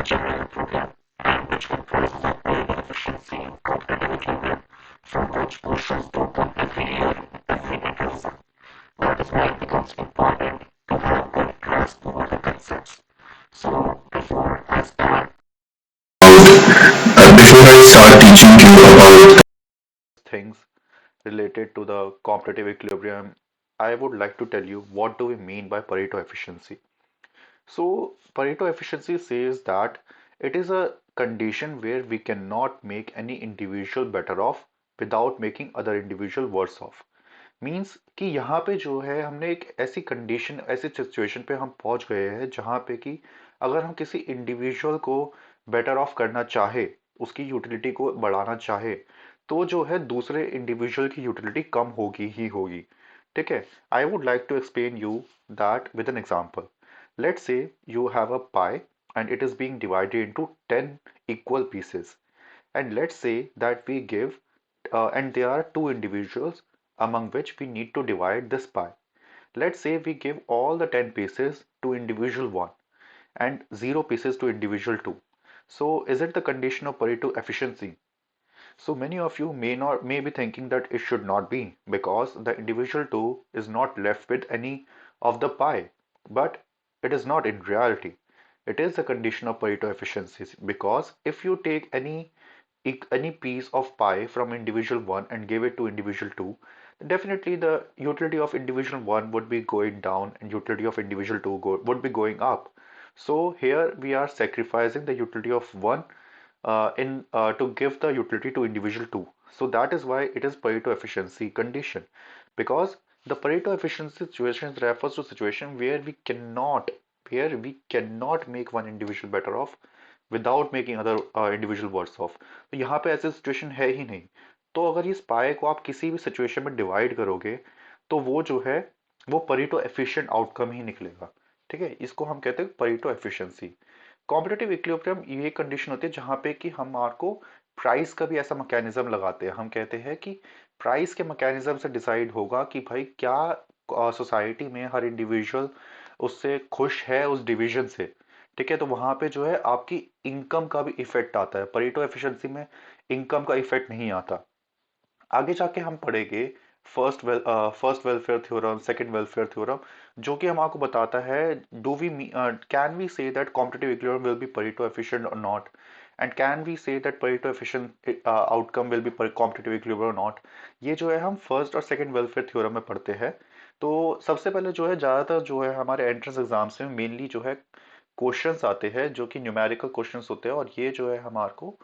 general equilibrium, and which comprises of Pareto efficiency and competitive equilibrium, from which portions do come every year in every mechanism. That is why it becomes important to have good grasp over the concepts. So before I start, before I start teaching you about things related to the competitive equilibrium, I would like to tell you what do we mean by Pareto efficiency. So Pareto efficiency says that it is a condition where we cannot make any individual better off without making other individual worse off. Means कि यहाँ पे जो है हमने एक ऐसी condition ऐसी situation पे हम पहुंच गए हैं जहाँ पे कि अगर हम किसी इंडिविजुअल को बेटर ऑफ करना चाहे, उसकी यूटिलिटी को बढ़ाना चाहे, तो जो है दूसरे इंडिविजुअल की यूटिलिटी कम होगी ही होगी। ठीक है, I would like to explain you that with an example. Let's say you have a pie and it is being divided into 10 equal pieces, and let's say that we give and there are two individuals among which we need to divide this pie. Let's say we give all the 10 pieces to individual 1 and 0 pieces to individual 2. So is it the condition of Pareto efficiency? So many of you may be thinking that it should not be, because the individual 2 is not left with any of the pie. But it is not in reality. It is the condition of Pareto efficiency, because if you take any piece of pie from individual 1 and give it to individual 2, then definitely the utility of individual 1 would be going down and utility of individual 2 would be going up. So here we are sacrificing the utility of 1 in to give the utility to individual 2. So that is why it is Pareto efficiency condition, because the Pareto efficiency situation refers to situation where we cannot make one individual better off without making other individual words of. तो यहाँ पे ऐसी situation है ही नहीं। तो अगर इस पाए को आप किसी भी सिचुएशन में डिवाइड करोगे तो वो जो है वो परीटो एफिशिएंट आउटकम ही निकलेगा। ठीक है, इसको हम कहते हैं परीटो एफिशिएंसी। कॉम्पिटिटिव इक्विलिब्रियम ये कंडीशन होती है जहाँ पे कि हम को प्राइस का भी ऐसा मैकेनिज्म लगाते हैं। हम कहते हैं कि प्राइस के मैकेनिज्म से डिसाइड होगा कि भाई क्या सोसाइटी में हर इंडिविजुअल उससे खुश है उस डिवीजन से। ठीक है, तो वहां पे जो है आपकी इनकम का भी इफेक्ट आता है। परेटो एफिशिएंसी में इनकम का इफेक्ट नहीं आता। आगे जाके हम पढ़ेंगे first welfare theorem, second welfare theorem, जो कि हम आपको बताता है do we can we say that competitive equilibrium will be Pareto efficient or not, and can we say that Pareto efficient outcome will be competitive equilibrium or not. ये जो है हम फर्स्ट और सेकंड वेलफेयर थ्योरम में पढ़ते हैं। तो सबसे पहले जो है ज्यादातर जो है हमारे एंट्रेंस एग्जाम्स में मेनली जो है क्वेश्चंस आते हैं जो कि न्यूमेरिकल क्वेश्चंस होते हैं, और ये जो है हमारे को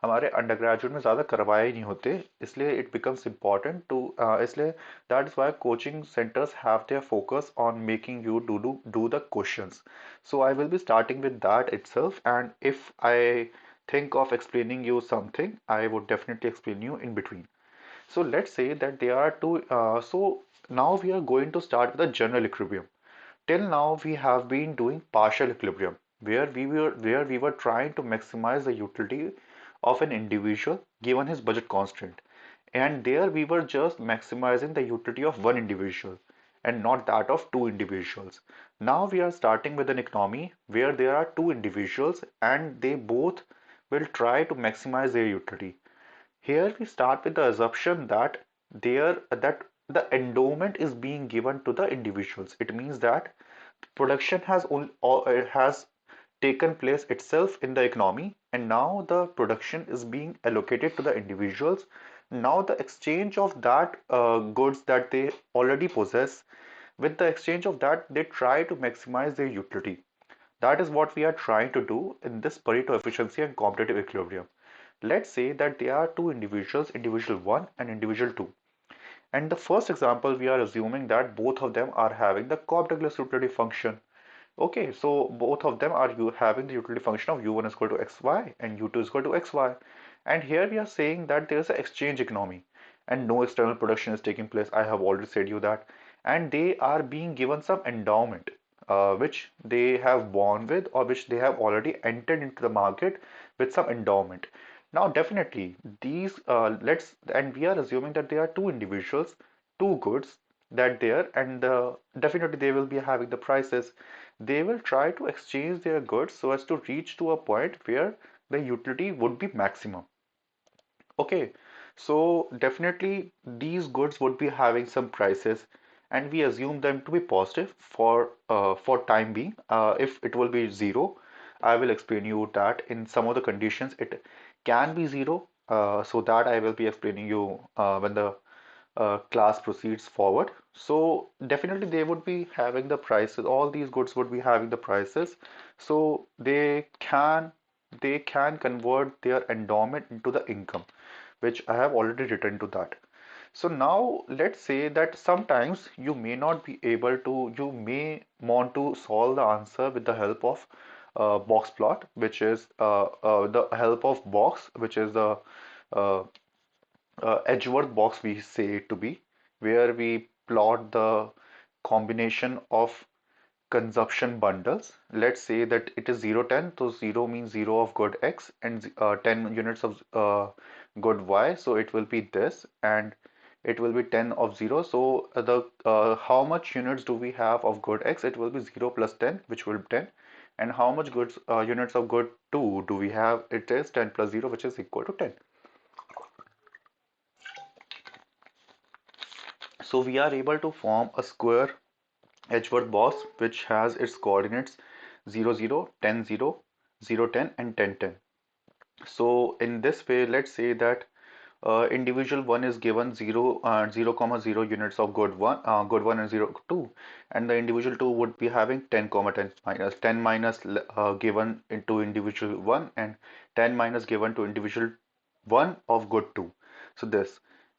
हमारे अंडर ग्रेजुएट में ज़्यादा करवाए ही नहीं होते, इसलिए इट बिकम्स इम्पॉर्टेंट टू इसलिए that is why coaching centres have their focus on making you do the questions. So I will be starting with that itself, and if I think of explaining you something, I would definitely explain you in between. So let's say that there are two so now we are going to start with the general equilibrium. Till now, we have been doing partial equilibrium, where we were trying to maximize the utility of an individual given his budget constraint, and there we were just maximizing the utility of one individual and not that of two individuals. Now we are starting with an economy where there are two individuals and they both will try to maximize their utility. Here we start with the assumption that the endowment is being given to the individuals. It means that production has taken place itself in the economy, and now the production is being allocated to the individuals. Now the exchange of that goods that they already possess, with the exchange of that they try to maximize their utility. That is what we are trying to do in this Pareto efficiency and competitive equilibrium. Let's say that there are two individuals, individual 1 and individual 2. And the first example, we are assuming that both of them are having the Cobb-Douglas utility function. Okay, so both of them are having the utility function of u1 is equal to xy and u2 is equal to xy. And here we are saying that there is an exchange economy and no external production is taking place. I have already said you that. And they are being given some endowment, which they have born with or which they have already entered into the market with some endowment. Now, definitely these and we are assuming that there are two individuals, two goods, that there, and definitely they will be having the prices. They will try to exchange their goods so as to reach to a point where the utility would be maximum. Okay, so definitely these goods would be having some prices, and we assume them to be positive for time being. If it will be zero, I will explain you that in some of the conditions it can be zero. So that I will be explaining you when the class proceeds forward. So definitely they would be having the prices. All these goods would be having the prices. So they can convert their endowment into the income, which I have already written to that. So now let's say that sometimes you may not be able to, you may want to solve the answer with the help of box plot, which is the help of box, which is the uh, Edgeworth box we say it to be, where we plot the combination of consumption bundles. Let's say that it is 0, 10, so 0 means 0 of good X and 10 units of good Y, so it will be this, and it will be 10 of 0. So the how much units do we have of good X? It will be 0 plus 10, which will be 10. And how much goods units of good 2 do we have? It is 10 plus 0, which is equal to 10. So we are able to form a square Edgeworth box which has its coordinates 0, 0, 10, 0, 0, 10, and 10, 10. So in this way, let's say that individual 1 is given 0, 0, comma 0 units of good 1 and 0, 2, and the individual 2 would be having 10, comma 10 minus 10 minus given into individual 1 and 10 minus given to individual 1 of good 2. So this,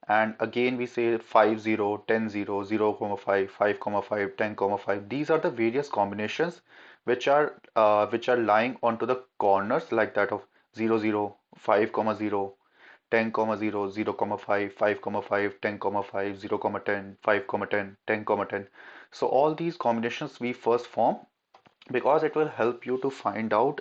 and again we say 5, 0, 10, 0, 0, comma 5, 5, comma 5, 10, comma 5. These are the various combinations which are lying onto the corners like that of 0, 0, 5, comma 0, 10, comma 0, 0, comma 5, 5, comma 5, 10, comma 5, 0, comma 10, 5, comma 10, 10, comma 10. So all these combinations we first form because it will help you to find out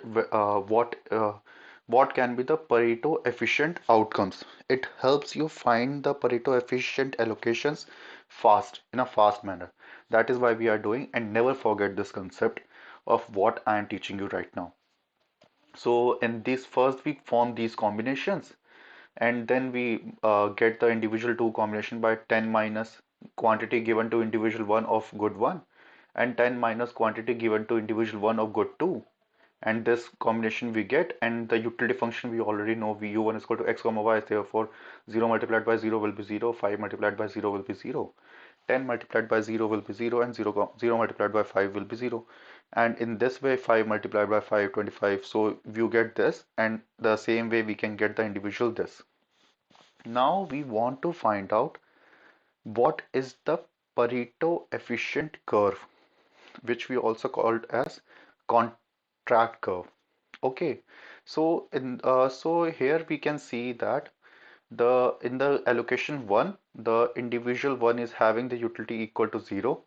what can be the Pareto efficient outcomes. It helps you find the Pareto efficient allocations fast, in a fast manner. That is why we are doing, and never forget this concept of what I am teaching you right now. So in this first we form these combinations, and then we get the individual 2 combination by 10 minus quantity given to individual 1 of good 1 and 10 minus quantity given to individual 1 of good 2, and this combination we get, and the utility function we already know, u1 is equal to x comma y, therefore 0 multiplied by 0 will be 0, 5 multiplied by 0 will be 0, 10 multiplied by 0 will be 0, and 0 multiplied by 5 will be 0. And in this way 5 multiplied by 5, 25. So you get this, and the same way we can get the individual this. Now we want to find out what is the Pareto efficient curve, which we also called as contract curve. Okay, so here we can see that the in the allocation 1, the individual 1 is having the utility equal to 0,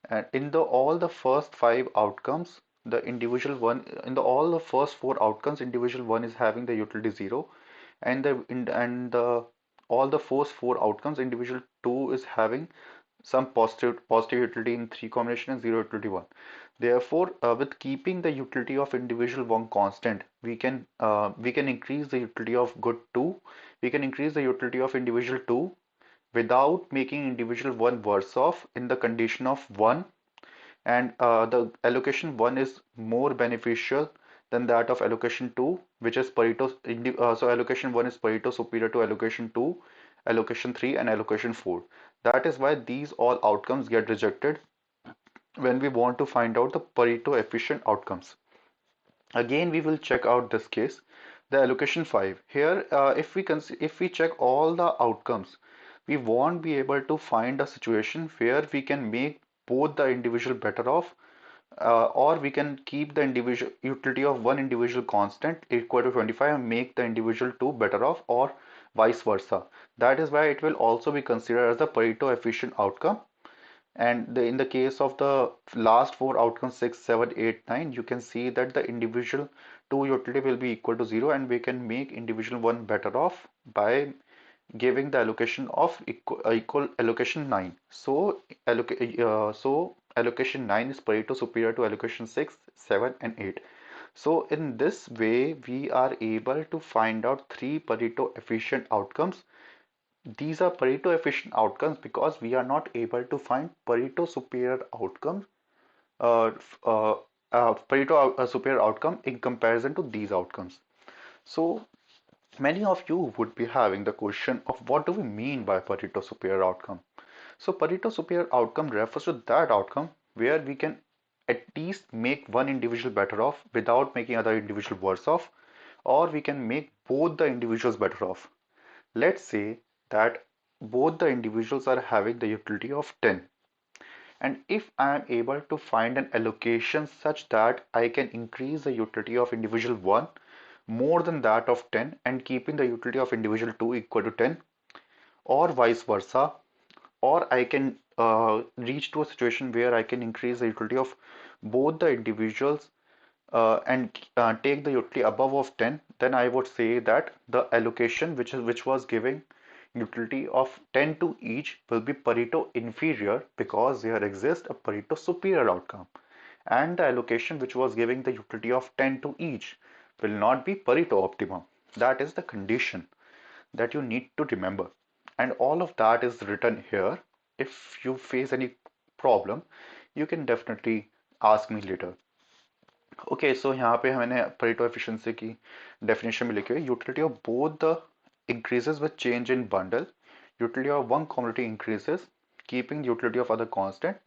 and in the all the first 5 outcomes, the individual 1 in the all the first 4 outcomes, individual 1 is having the utility 0, and the all the first 4 outcomes, individual 2 is having some positive utility in 3 combination and 0 utility 1. Therefore, with keeping the utility of individual 1 constant, we can increase the utility of good 2. We can increase the utility of individual 2 without making individual 1 worse off in the condition of 1, and the allocation 1 is more beneficial than that of allocation 2, which is so allocation 1 is Pareto superior to allocation 2, allocation 3, and allocation 4. That is why these all outcomes get rejected when we want to find out the Pareto efficient outcomes. Again, we will check out this case, the allocation 5. Here, if we check all the outcomes, we won't be able to find a situation where we can make both the individual better off, or we can keep the individual utility of one individual constant equal to 25 and make the individual two better off, or vice versa. That is why it will also be considered as the Pareto efficient outcome. And in the case of the last four outcomes, 6, 7, 8, 9, you can see that the individual 2 utility will be equal to 0, and we can make individual 1 better off by giving the allocation of equal allocation 9. So, allocation 9 is Pareto superior to allocation 6, 7, and 8. So, in this way, we are able to find out three Pareto efficient outcomes. These are Pareto efficient outcomes because we are not able to find Pareto superior outcomes, uh, Pareto superior outcome in comparison to these outcomes. So, many of you would be having the question of what do we mean by Pareto superior outcome? So Pareto superior outcome refers to that outcome where we can at least make one individual better off without making other individual worse off, or we can make both the individuals better off. Let's say that both the individuals are having the utility of 10, and if I am able to find an allocation such that I can increase the utility of individual 1 more than that of 10 and keeping the utility of individual 2 equal to 10, or vice versa, or I can reach to a situation where I can increase the utility of both the individuals and take the utility above of 10, then I would say that the allocation which was giving utility of 10 to each will be Pareto inferior because there exists a Pareto superior outcome, and the allocation which was giving the utility of 10 to each will not be Pareto optimum. That is the condition that you need to remember, and all of that is written here. If you face any problem, you can definitely ask me later. Okay, so यहाँ पे मैंने Pareto efficiency की definition में लिखी है utility of both the increases with change in bundle, utility of one commodity increases, keeping the utility of other constant,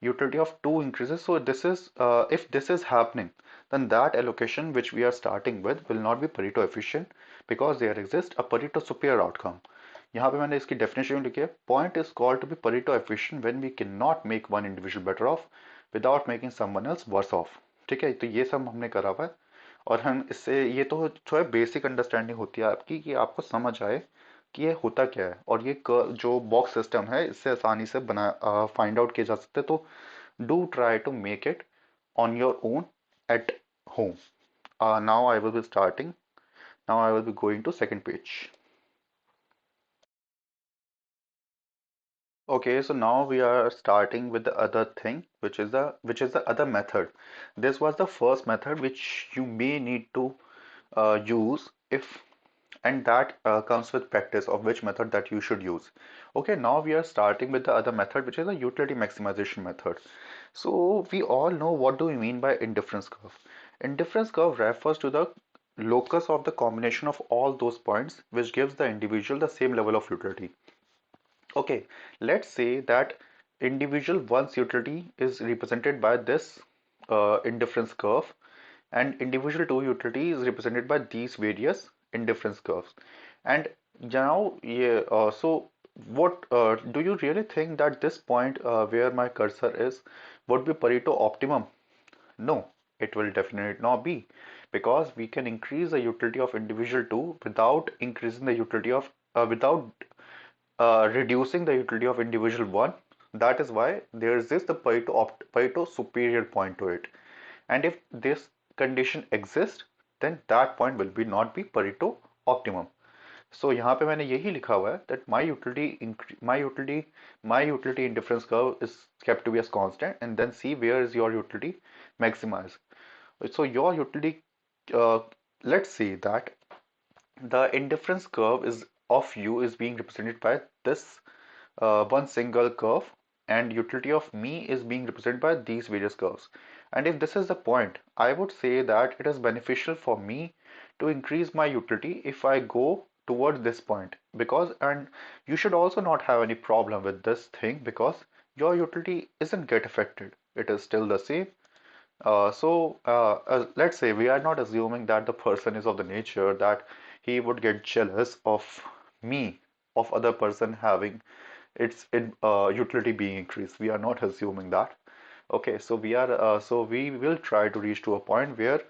utility of two increases. So this is if this is happening, then that allocation which we are starting with will not be Pareto efficient because there exists a Pareto superior outcome. यहाँ पे मैंने इसकी definition लिखी है, point is called to be Pareto efficient when we cannot make one individual better off without making someone else worse off. ठीक है, तो ये सब हमने करा हुआ है, और हम इससे ये तो थोड़ा बेसिक अंडरस्टैंडिंग होती है आपकी कि आपको समझ आए कि ये होता क्या है, और ये जो बॉक्स सिस्टम है इससे आसानी से बना फाइंड आउट किया जा सकता है, तो do try to make it on your own at home. Now I will be starting. Now I will be going to second page. Okay, so now we are starting with the other thing, which is the other method. This was the first method which you may need to use if, and that comes with practice of which method that you should use. Okay, now we are starting with the other method, which is the utility maximization method. So we all know what do we mean by indifference curve. Indifference curve refers to the locus of the combination of all those points which gives the individual the same level of utility. Okay, let's say that individual one's utility is represented by this indifference curve, and individual two utility is represented by these various indifference curves. And now, yeah, so what do you really think that this point where my cursor is would be Pareto optimum? No, it will definitely not be, because we can increase the utility of individual two without increasing the utility of without reducing the utility of individual one. That is why there is this the Pareto superior point to it. And if this condition exists, then that point will be not be Pareto optimum. So यहाँ पे मैंने यही लिखा हुआ है that my utility indifference curve is kept to be as constant, and then see where is your utility maximized. So your utility, uh, let's say that the indifference curve is of u is being represented by this one single curve, and utility of me is being represented by these various curves. And if this is the point, I would say that it is beneficial for me to increase my utility if I go towards this point, because, and you should also not have any problem with this thing because your utility isn't get affected, it is still the same. Let's say we are not assuming that the person is of the nature that he would get jealous of me, of other person having utility being increased. We are not assuming that. Okay, so we will try to reach to a point where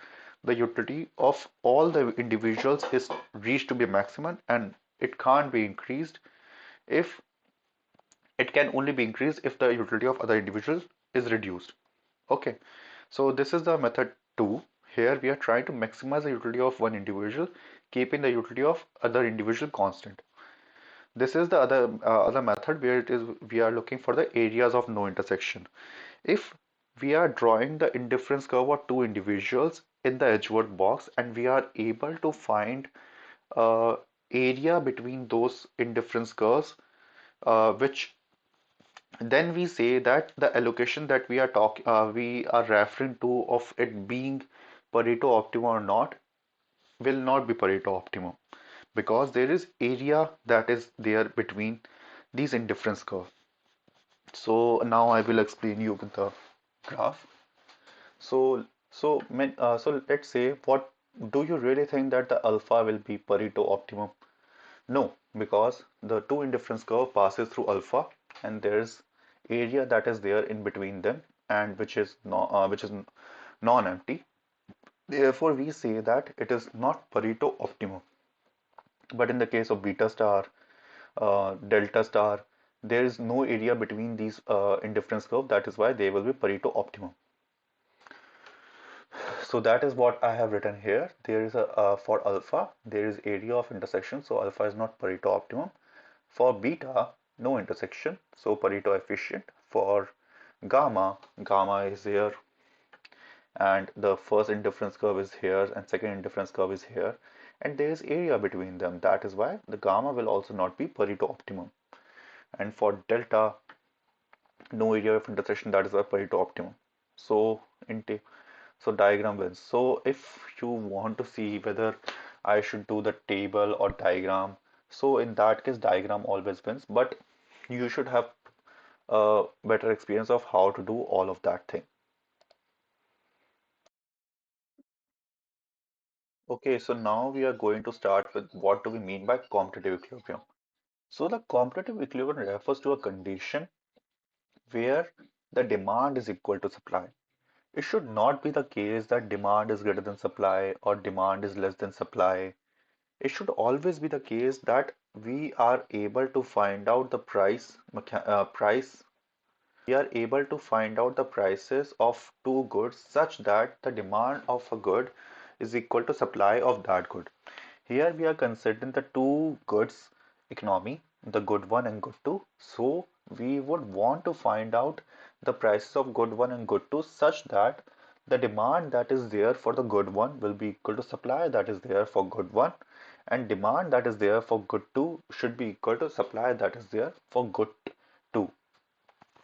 the utility of all the individuals is reached to be maximum, and it can't be increased if it can only be increased if the utility of other individuals is reduced. Okay, so this is the method 2. Here we are trying to maximize the utility of one individual, keeping the utility of other individual constant. this is the other method where it is we are looking for the areas of no intersection. If we are drawing the indifference curve of two individuals in the Edgeworth box and we are able to find area between those indifference curves, which then we say that the allocation that we are referring to of it being Pareto optimum or not will not be Pareto optimum because there is area that is there between these indifference curve. So now I will explain you with the graph. So let's say, what do you really think that the alpha will be Pareto optimum? No, because the two indifference curve passes through alpha, and there's area that is there in between them, and which is non-empty. Therefore, we say that it is not Pareto optimum. But in the case of beta star, delta star, there is no area between these indifference curve. That is why they will be Pareto optimum. So that is what I have written here. There is a for alpha, there is area of intersection, so alpha is not Pareto optimum. For beta, no intersection, so Pareto efficient. For gamma, gamma is here, and the first indifference curve is here, and second indifference curve is here, and there is area between them. That is why the gamma will also not be Pareto optimum. And for delta, no area of intersection. That is why Pareto optimum. So in so diagram wins. So if you want to see whether I should do the table or diagram, so in that case diagram always wins, but you should have a better experience of how to do all of that thing. Okay, so now we are going to start with what do we mean by competitive equilibrium. So the competitive equilibrium refers to a condition where the demand is equal to supply. It should not be the case that demand is greater than supply or demand is less than supply. It should always be the case that we are able to find out the price. We are able to find out the prices of two goods such that the demand of a good is equal to supply of that good. Here we are considering the two goods economy, the good one and good two. So we would want to find out the prices of good one and good two such that the demand that is there for the good one will be equal to supply that is there for good one, and demand that is there for good two should be equal to supply that is there for good two.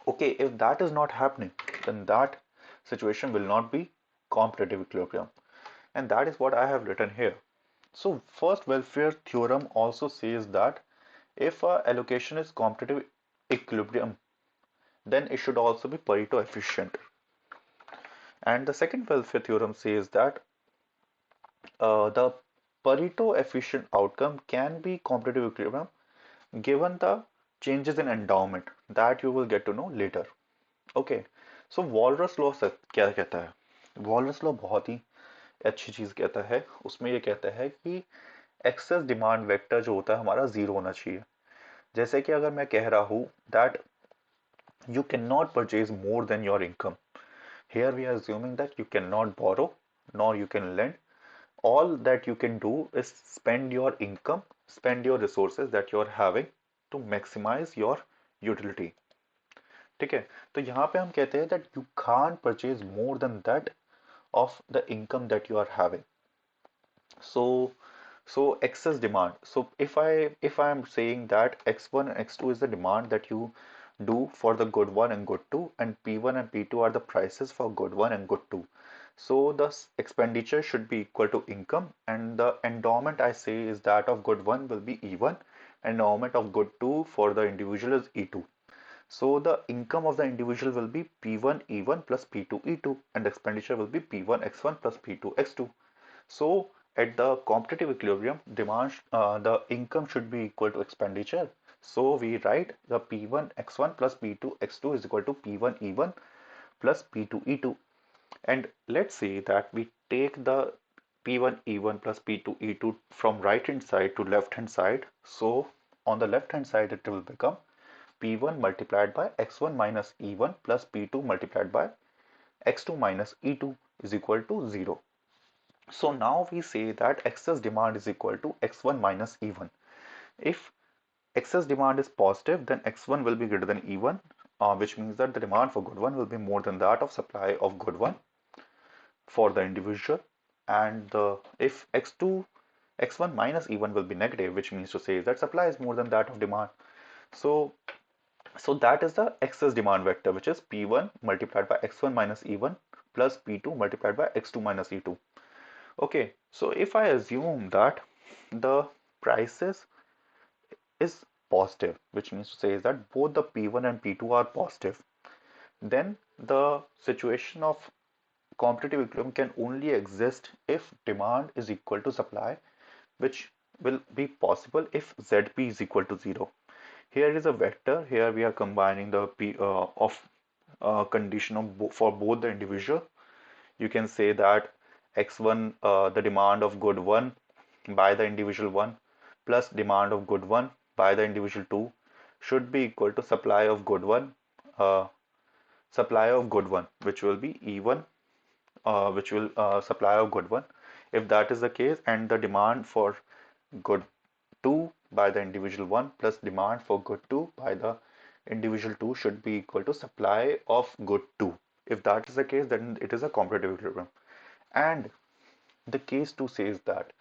Okay, if that is not happening, then that situation will not be competitive equilibrium. And that is what I have written here. So first welfare theorem also says that if a allocation is competitive equilibrium, then it should also be Pareto efficient. And the second welfare theorem says that the Pareto efficient outcome can be competitive equilibrium given the changes in endowment that you will get to know later. Okay, so walrus law क्या कहता है? Walrus law बहुत ही अच्छी चीज कहता है। उसमें ये कहता है कि एक्सेस डिमांड वेक्टर जो होता है हमारा जीरो होना चाहिए। जैसे कि अगर मैं कह रहा हूं that you can not purchase more than your income, here we are assuming that you cannot borrow nor you can lend. All that you can do is spend your income, spend your resources that you are having to maximize your utility. ठीक है, तो यहाँ पे हम कहते हैं that you can't purchase more than that of the income that you are having. So, so excess demand. So if I am saying that x1 and x2 is the demand that you do for the good one and good two, and p1 and p2 are the prices for good one and good two. So the expenditure should be equal to income, and the endowment I say is that of good one will be E1, endowment of good two for the individual is E2. So the income of the individual will be P1 E1 plus P2 E2, and expenditure will be P1 X1 plus P2 X2. So at the competitive equilibrium, the income should be equal to expenditure. So we write the P1 X1 plus P2 X2 is equal to P1 E1 plus P2 E2. And let's say that we take the P1 E1 plus P2 E2 from right hand side to left hand side. So on the left hand side, it will become P1 multiplied by X1 minus E1 plus P2 multiplied by X2 minus E2 is equal to 0. So now we say that excess demand is equal to X1 minus E1. If excess demand is positive, then X1 will be greater than E1, which means that the demand for good one will be more than that of supply of good one for the individual. And if X1 minus E1 will be negative, which means to say that supply is more than that of demand. So, so that is the excess demand vector, which is P1 multiplied by X1 minus E1 plus P2 multiplied by X2 minus E2. Okay, so if I assume that the prices is positive, which means to say is that both the P1 and P2 are positive, then the situation of competitive equilibrium can only exist if demand is equal to supply, which will be possible if ZP is equal to 0. Here is a vector. Here we are combining the P of condition of for both the individual. You can say that X1, the demand of good 1 by the individual 1 plus demand of good 1 by the individual 2 should be equal to supply of good 1, uh, supply of good 1, which will be E1, which will supply of good 1. If that is the case, and the demand for good 2 by the individual 1 plus demand for good 2 by the individual 2 should be equal to supply of good 2. If that is the case, then it is a competitive equilibrium. And the case 2 says that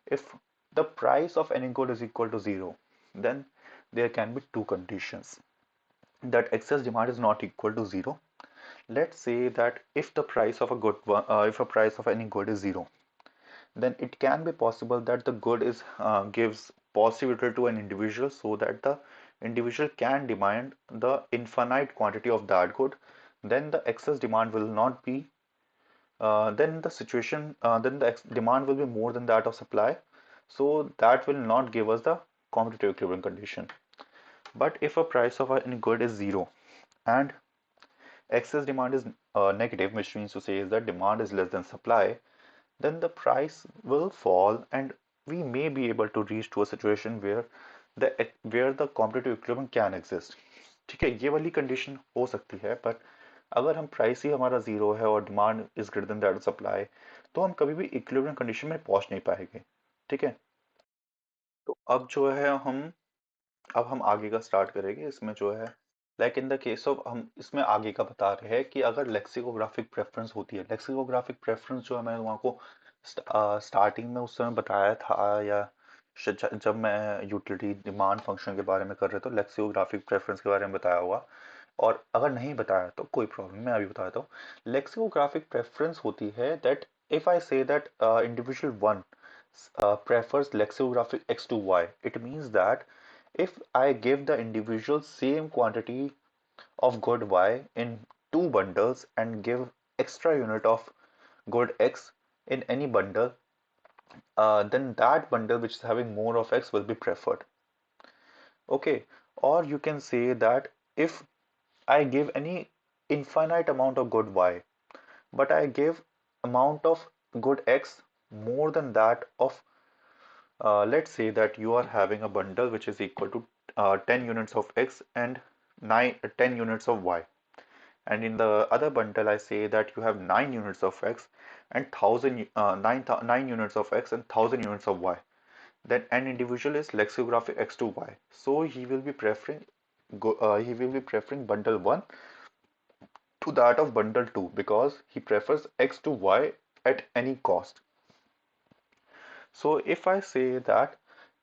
if the price of any good is equal to 0, then there can be two conditions: that excess demand is not equal to 0. Let's say that if the price of a good if a price of any good is 0, then it can be possible that the good is gives possibility to an individual, so that the individual can demand the infinite quantity of that good. Then the excess demand will not be then the demand will be more than that of supply, so that will not give us the competitive equilibrium condition. But if a price of any good is 0 and excess demand is negative, which means to say is that demand is less than supply, then the price will fall and we may be able to reach to a situation where the competitive equilibrium can exist. ठीक है, ये वाली condition हो सकती है, but अगर हम price ही हमारा जीरो है और demand is greater then that of supply, तो हम कभी भी इक्विलिब्रियम कंडीशन में पहुंच नहीं पाएंगे। ठीक है, तो अब जो है हम आगे का स्टार्ट करेंगे। इसमें जो है like in the case of, हम इसमें आगे का बता रहे हैं कि अगर लेक्सिकोग्राफिक प्रेफरेंस होती है, लेक्सिकोग्राफिक प्रेफरेंस जो है मैंने वहाँ को स्टार्टिंग में उस समय बताया था, या जब मैं यूटिलिटी डिमांड फंक्शन के बारे में कर रहे तो लेक्सिकोग्राफिक प्रेफरेंस के बारे में बताया होगा, और अगर नहीं बताया तो कोई प्रॉब्लम, मैं अभी बता देता हूँ। लेक्सिकोग्राफिक प्रेफरेंस होती है that if I say that individual one prefers lexicographic x to y, it means that if I give the individual same quantity of good y in two bundles and give extra unit of good x in any bundle, then that bundle which is having more of x will be preferred. Okay, or you can say that if I give any infinite amount of good y, but I give amount of good x more than that of, let's say that you are having a bundle which is equal to 10 units of x and 10 units of y, and in the other bundle I say that you have 9 units of x and 9 units of x and 1000 units of y, then an individual is lexicographic x to y, so he will be preferring bundle 1 to that of bundle 2 because he prefers x to y at any cost. So if I say that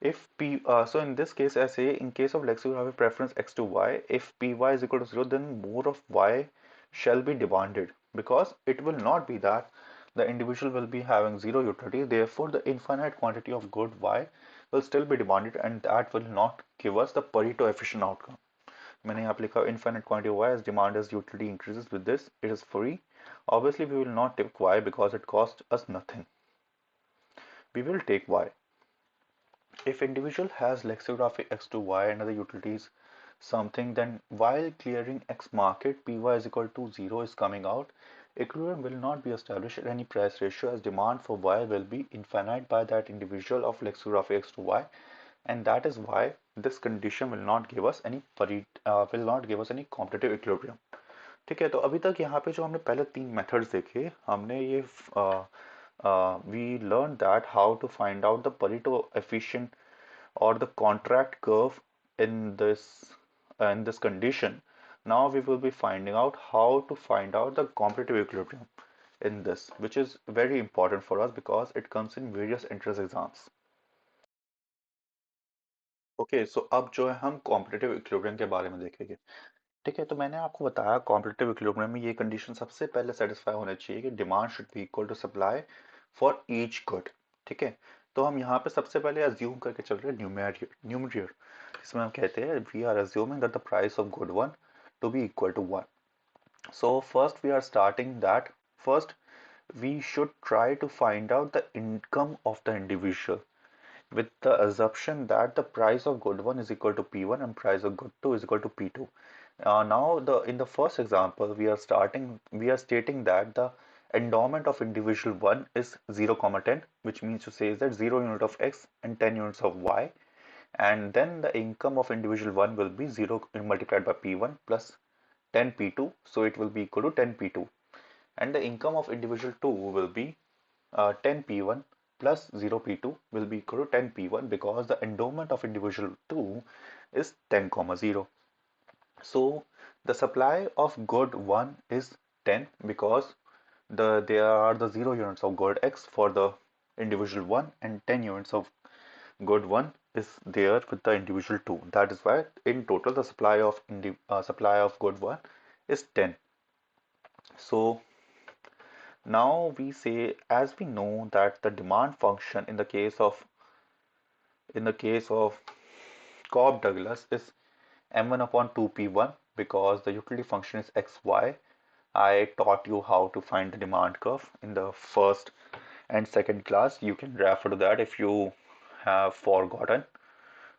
if p so in this case I say in case of lexicographic preference x to y, if py is equal to 0, then more of y shall be demanded, because it will not be that the individual will be having zero utility, therefore the infinite quantity of good y will still be demanded, and that will not give us the Pareto efficient outcome. मैंने यहाँ पे लिखा infinite quantity of y as demand as utility increases with this, it is free. Obviously we will not take y because it costs us nothing. We will take y. If individual has lexicographic x to y and other utilities something, then while clearing x market, py is equal to 0 is coming out, equilibrium will not be established at any price ratio as demand for y will be infinite by that individual of lexicographic x to y, and that is why this condition will not give us any competitive equilibrium. ठीक है, तो अभी तक यहाँ पे जो हमने पहले तीन मेथड्स देखे, हमने ये we learned that how to find out the Pareto efficient or the contract curve in this condition, now we will be finding out how to find out the competitive equilibrium in this, which is very important for us because it comes in various entrance exams. Okay, so अब जो है हम competitive equilibrium के बारे में देखेंगे। ठीक है, तो मैंने आपको बताया कॉम्पिटिटिव इक्विलिब्रियम में ये कंडीशन सबसे पहले सेटिस्फाई होना चाहिए कि demand should be equal to supply for each good. ठीक है, तो हम यहाँ पे सबसे पहले अज्यूम करके चल रहे हैं न्यूमरियर, जिसमें हम कहते हैं we are assuming that the price of good one to be equal to one. So first we are starting that first we should try to find out the income of the individual with the assumption that the price of good 1 is equal to P1 and price of good 2 is equal to P2. Now in the first example we are stating that the endowment of individual 1 is 0, 10, which means to say is that 0 unit of x and 10 units of y, and then the income of individual 1 will be 0 multiplied by P1 plus 10 P2, so it will be equal to 10 P2, and the income of individual 2 will be 10 P1 plus 0 P2 will be equal to 10 P1 because the endowment of individual 2 is 10, 0. So the supply of good 1 is 10 because there are the 0 units of good x for the individual 1 and 10 units of good 1 is there with the individual 2. That is why in total the supply of good 1 is 10. So now we say, as we know that the demand function in the case of Cobb-Douglas is m1 upon 2p1 because the utility function is xy. I taught you how to find the demand curve in the first and second class. You can refer to that if you have forgotten,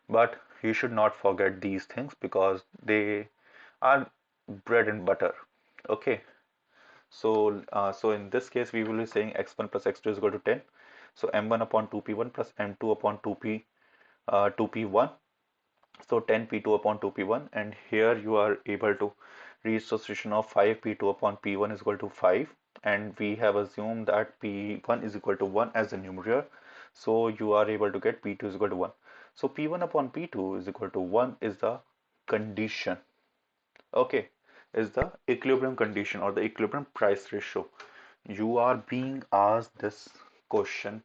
but you should not forget these things because they are bread and butter. Okay. So in this case, we will be saying x1 plus x2 is equal to 10. So m1 upon 2p1 plus m2 upon 2p1. So 10p2 upon 2p1, and here you are able to reach the solution of 5p2 upon p1 is equal to 5, and we have assumed that p1 is equal to 1 as the numerator. So you are able to get p2 is equal to 1. So p1 upon p2 is equal to 1 is the condition. Okay, is the equilibrium condition or the equilibrium price ratio. You are being asked this question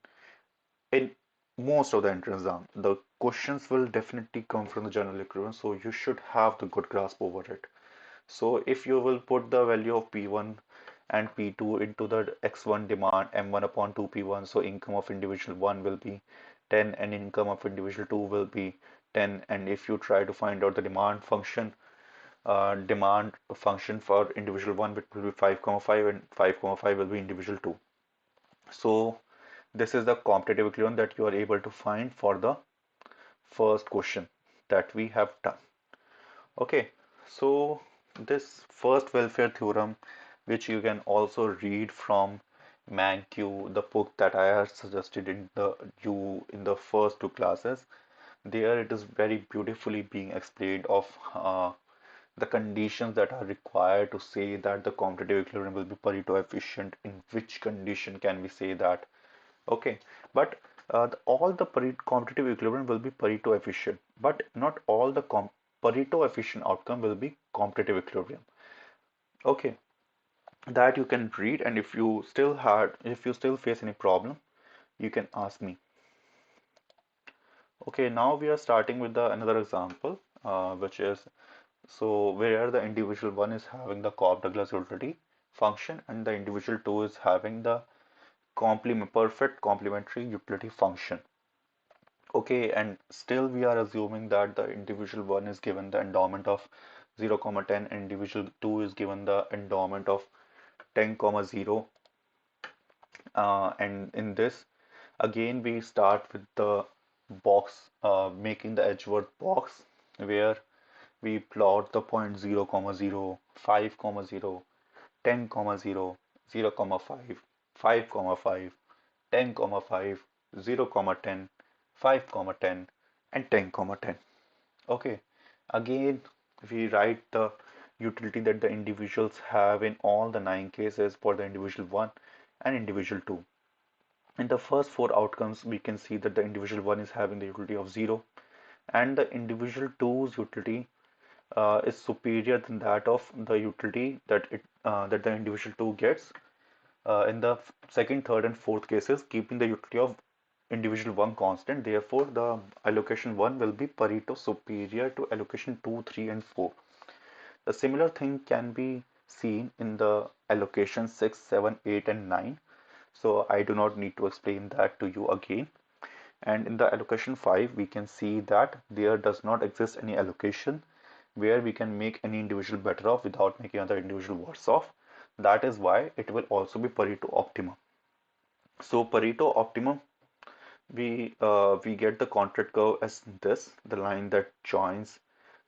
in most of the entrance exam. The questions will definitely come from the general equilibrium, so you should have the good grasp over it. So if you will put the value of P1 and P2 into the X1 demand M1 upon 2P1, so income of individual 1 will be 10 and income of individual 2 will be 10, and if you try to find out the demand function for individual 1, which will be 5,5, and 5,5 will be individual 2. So this is the competitive equilibrium that you are able to find for the first question that we have done. Okay, so this first welfare theorem, which you can also read from Mankiw, the book that I have suggested in the first two classes, there it is very beautifully being explained of the conditions that are required to say that the competitive equilibrium will be Pareto efficient. In which condition can we say that? Okay, but all the competitive equilibrium will be Pareto efficient, but not all the Pareto efficient outcome will be competitive equilibrium. Okay, that you can read, and if you still face any problem, you can ask me. Okay, now we are starting with the another example, which is so where the individual one is having the Cobb-Douglas utility function and the individual two is having the perfect complementary utility function. Okay, and still we are assuming that the individual 1 is given the endowment of 0, 10, and individual 2 is given the endowment of 10, 0. And in this, again, we start with the box, making the Edgeworth box, where we plot the point 0, 0, 5, 0, 10, 0, 0, 5, 5, 5, 10, 5, 0, 10, 5, 10, and 10, 10. Okay, again, we write the utility that the individuals have in all the 9 cases for the individual 1 and individual 2. In the first 4 outcomes, we can see that the individual 1 is having the utility of 0, and the individual two's utility is superior than that of the utility that the individual two gets in the second, third, and fourth cases, keeping the utility of individual one constant. Therefore, the allocation 1 will be Pareto superior to allocation 2, 3, and 4. A similar thing can be seen in the allocation 6, 7, 8, and 9. So I do not need to explain that to you again. And in the allocation 5, we can see that there does not exist any allocation where we can make any individual better off without making other individual worse off. That is why it will also be Pareto optimum. So Pareto optimum, we get the contract curve as this, the line that joins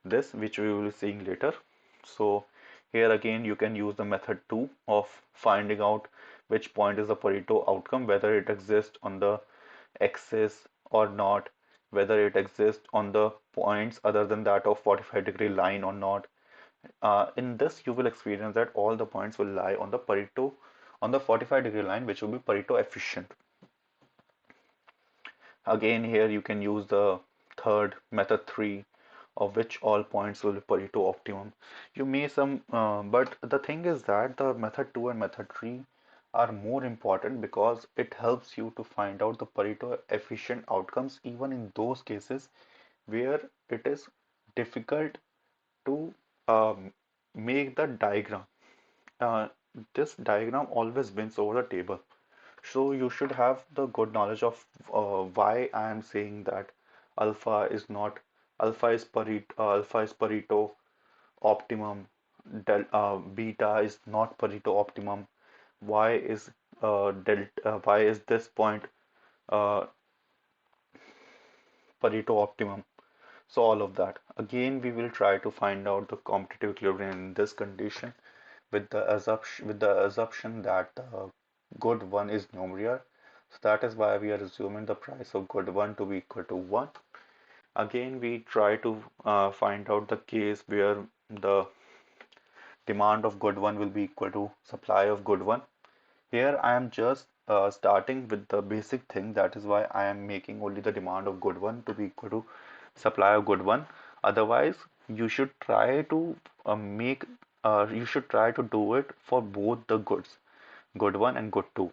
this, which we will be seeing later. So here again, you can use the method 2 of finding out which point is the Pareto outcome, whether it exists on the axis or not, whether it exists on the points other than that of 45-degree line or not. In this, you will experience that all the points will lie on the Pareto, on the 45-degree line, which will be Pareto efficient. Again, here you can use the third method 3, of which all points will be Pareto optimum. You may but the thing is that the method 2 and method 3 are more important because it helps you to find out the Pareto efficient outcomes even in those cases where it is difficult to make the diagram. Uh, this diagram always wins over the table. So you should have the good knowledge of why I am saying that alpha is not alpha is Pareto optimum, beta is not Pareto optimum. Why is why is this point uh, Pareto optimum? So all of that. Again, we will try to find out the competitive equilibrium in this condition with the assumption that the good one is numeric. So that is why we are assuming the price of good one to be equal to 1. Again, we try to find out the case where the demand of good one will be equal to supply of good one. Here I am just starting with the basic thing. That is why I am making only the demand of good one to be equal to supply of good one. Otherwise, you should try to you should try to do it for both the goods, good one and good two.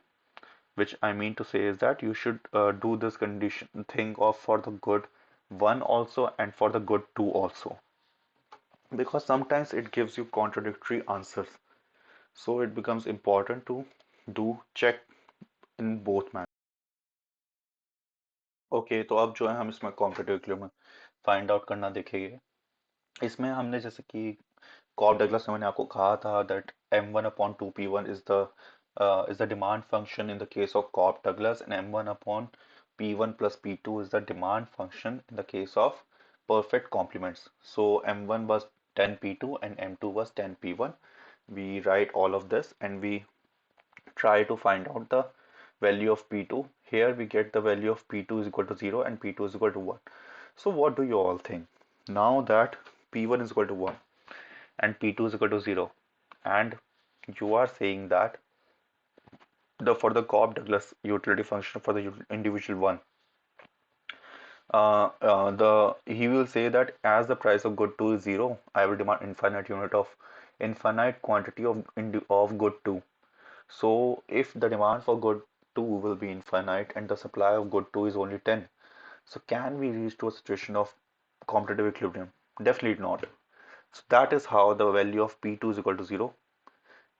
Which I mean to say is that you should do this condition thing of for the good one also and for the good two also, because sometimes it gives you contradictory answers. So it becomes important to do check in both manners. Okay, तो अब जो है हम इसमें competitive equilibrium find out करना देखेंगे। इसमें हमने जैसे कि कॉप डगलस में मैंने आपको कहा था that m1/2p1 is the demand function in the case of Cobb Douglas, and m1/p1 plus p2 is the demand function in the case of perfect complements. So m1 was 10p2 and m2 was 10p1. We write all of this and we try to find out the value of P2. Here we get the value of P2 is equal to 0 and P2 is equal to 1. So what do you all think? Now that P1 is equal to 1 and P2 is equal to 0, and you are saying that the for the Cobb-Douglas utility function for the individual one, the he will say that as the price of good 2 is 0, I will demand infinite quantity of good 2. So if the demand for good 2 will be infinite and the supply of good 2 is only 10, so can we reach to a situation of competitive equilibrium? Definitely not. So that is how the value of P2 is equal to 0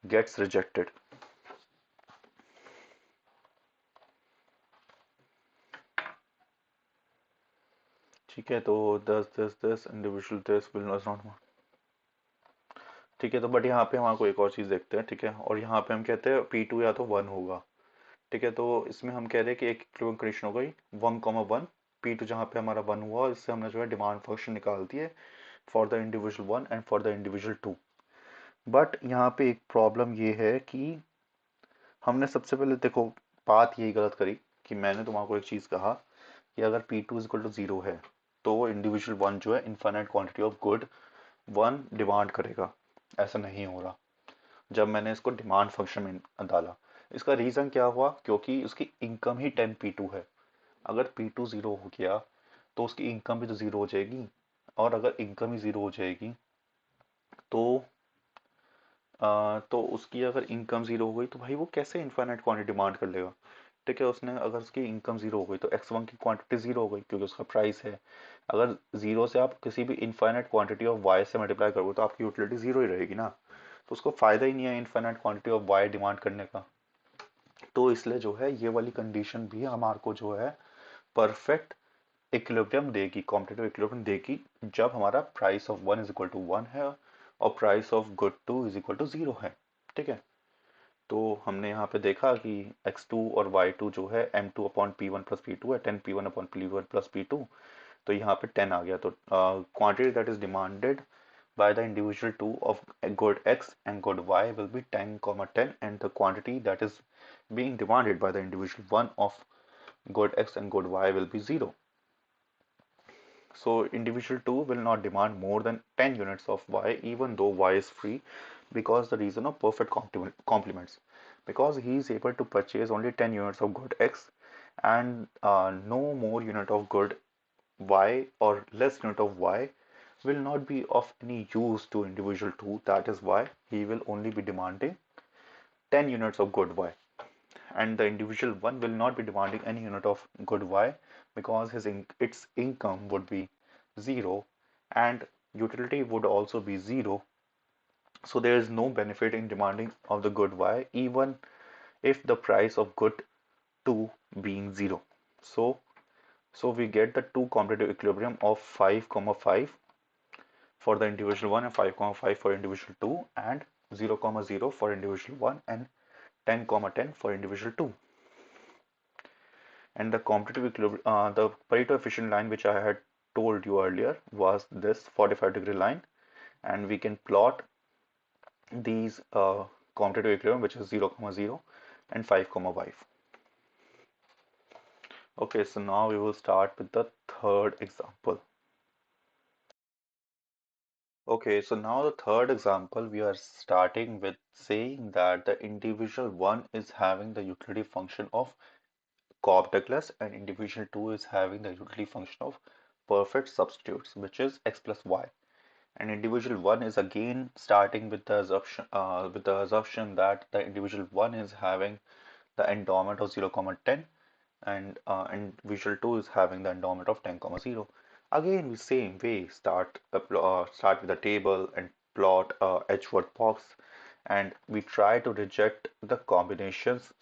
gets rejected. ठीक है, तो this individual this will not, ठीक है। तो but यहाँ पे हम को एक और चीज़ देखते हैं, ठीक है। और यहाँ पे हम कहते हैं P2 या तो 1 होगा, ठीक है। तो इसमें हम कह रहे हैं कि एक इक्विलिब्रियम कंडीशन हो गई 1,1, P2 जहाँ पे हमारा 1 हुआ, इससे हमने जो है डिमांड फंक्शन निकाल दिए for the individual 1 and for the individual 2। But यहाँ पे एक प्रॉब्लम ये है कि हमने सबसे पहले देखो बात यही गलत करी कि मैंने तुम्हारे एक चीज़ कहा कि अगर P2 इक्वल टू 0 है तो इंडिविजुअल 1 जो है infinite quantity of good 1 demand करेगा। ऐसा नहीं हो रहा जब मैंने इसको डिमांड फंक्शन में डाला। इसका रीज़न क्या हुआ? क्योंकि उसकी इनकम ही 10 P2 है। अगर P2 0 हो गया तो उसकी इनकम भी तो ज़ीरो हो जाएगी। और अगर इनकम ही ज़ीरो हो जाएगी तो तो उसकी अगर इनकम ज़ीरो हो गई तो भाई वो कैसे इनफाइनाइट क्वांटिटी डिमांड कर लेगा। ठीक है, उसने अगर उसकी इनकम ज़ीरो हो गई तो एक्स वन की क्वांटिटी ज़ीरो हो गई क्योंकि उसका प्राइस है। अगर ज़ीरो से आप किसी भी इनफाइनाइट क्वांटिटी ऑफ वाई से मल्टीप्लाई करोगे तो आपकी यूटिलिटी ज़ीरो ही रहेगी ना। तो उसको फ़ायदा ही नहीं है infinite quantity of Y demand करने का। तो इसलिए जो है ये वाली कंडीशन भी हमारे को जो है परफेक्ट इक्विलिब्रियम देगी, कॉम्पिटिटिव इक्विलिब्रियम देगी, जब हमारा price of one is equal to one है और price of good two is equal to zero है। ठीक है, तो हमने यहाँ पे देखा कि x2 और y2 जो है m2 upon P one plus P two है, 10 p1 upon P one plus P two. तो यहाँ पे 10 आ गया। तो quantity that is demanded by the individual two of good x and good y will be 10 comma 10, and the quantity that is being demanded by the individual one of good x and good y will be 0. So individual 2 will not demand more than 10 units of y even though y is free, because the reason of perfect complements, because he is able to purchase only 10 units of good x and no more unit of good y or less unit of y will not be of any use to individual 2. That is why he will only be demanding 10 units of good y, and the individual 1 will not be demanding any unit of good y because its income would be 0 and utility would also be 0. So there is no benefit in demanding of the good y even if the price of good 2 being 0. So we get the two competitive equilibrium of 5 comma 5 for the individual 1 and 5 comma 5 for individual 2, and 0 comma 0 for individual 1 and 10 comma 10 for individual 2. And the competitive equilibrium, the Pareto efficient line which I had told you earlier was this 45-degree line, and we can plot these competitive equilibrium, which is 0 comma 0 and 5 comma 5. Okay, so now we will start with the third example. Okay, so now the third example, we are starting with saying that the individual 1 is having the utility function of Cobb-Douglas and individual 2 is having the utility function of perfect substitutes, which is x plus y. And individual 1 is again starting with the assumption that the individual 1 is having the endowment of 0 comma 10, and individual 2 is having the endowment of 10 comma 0. Again, we same way start with the table and plot a H-word box, and we try to reject the combinations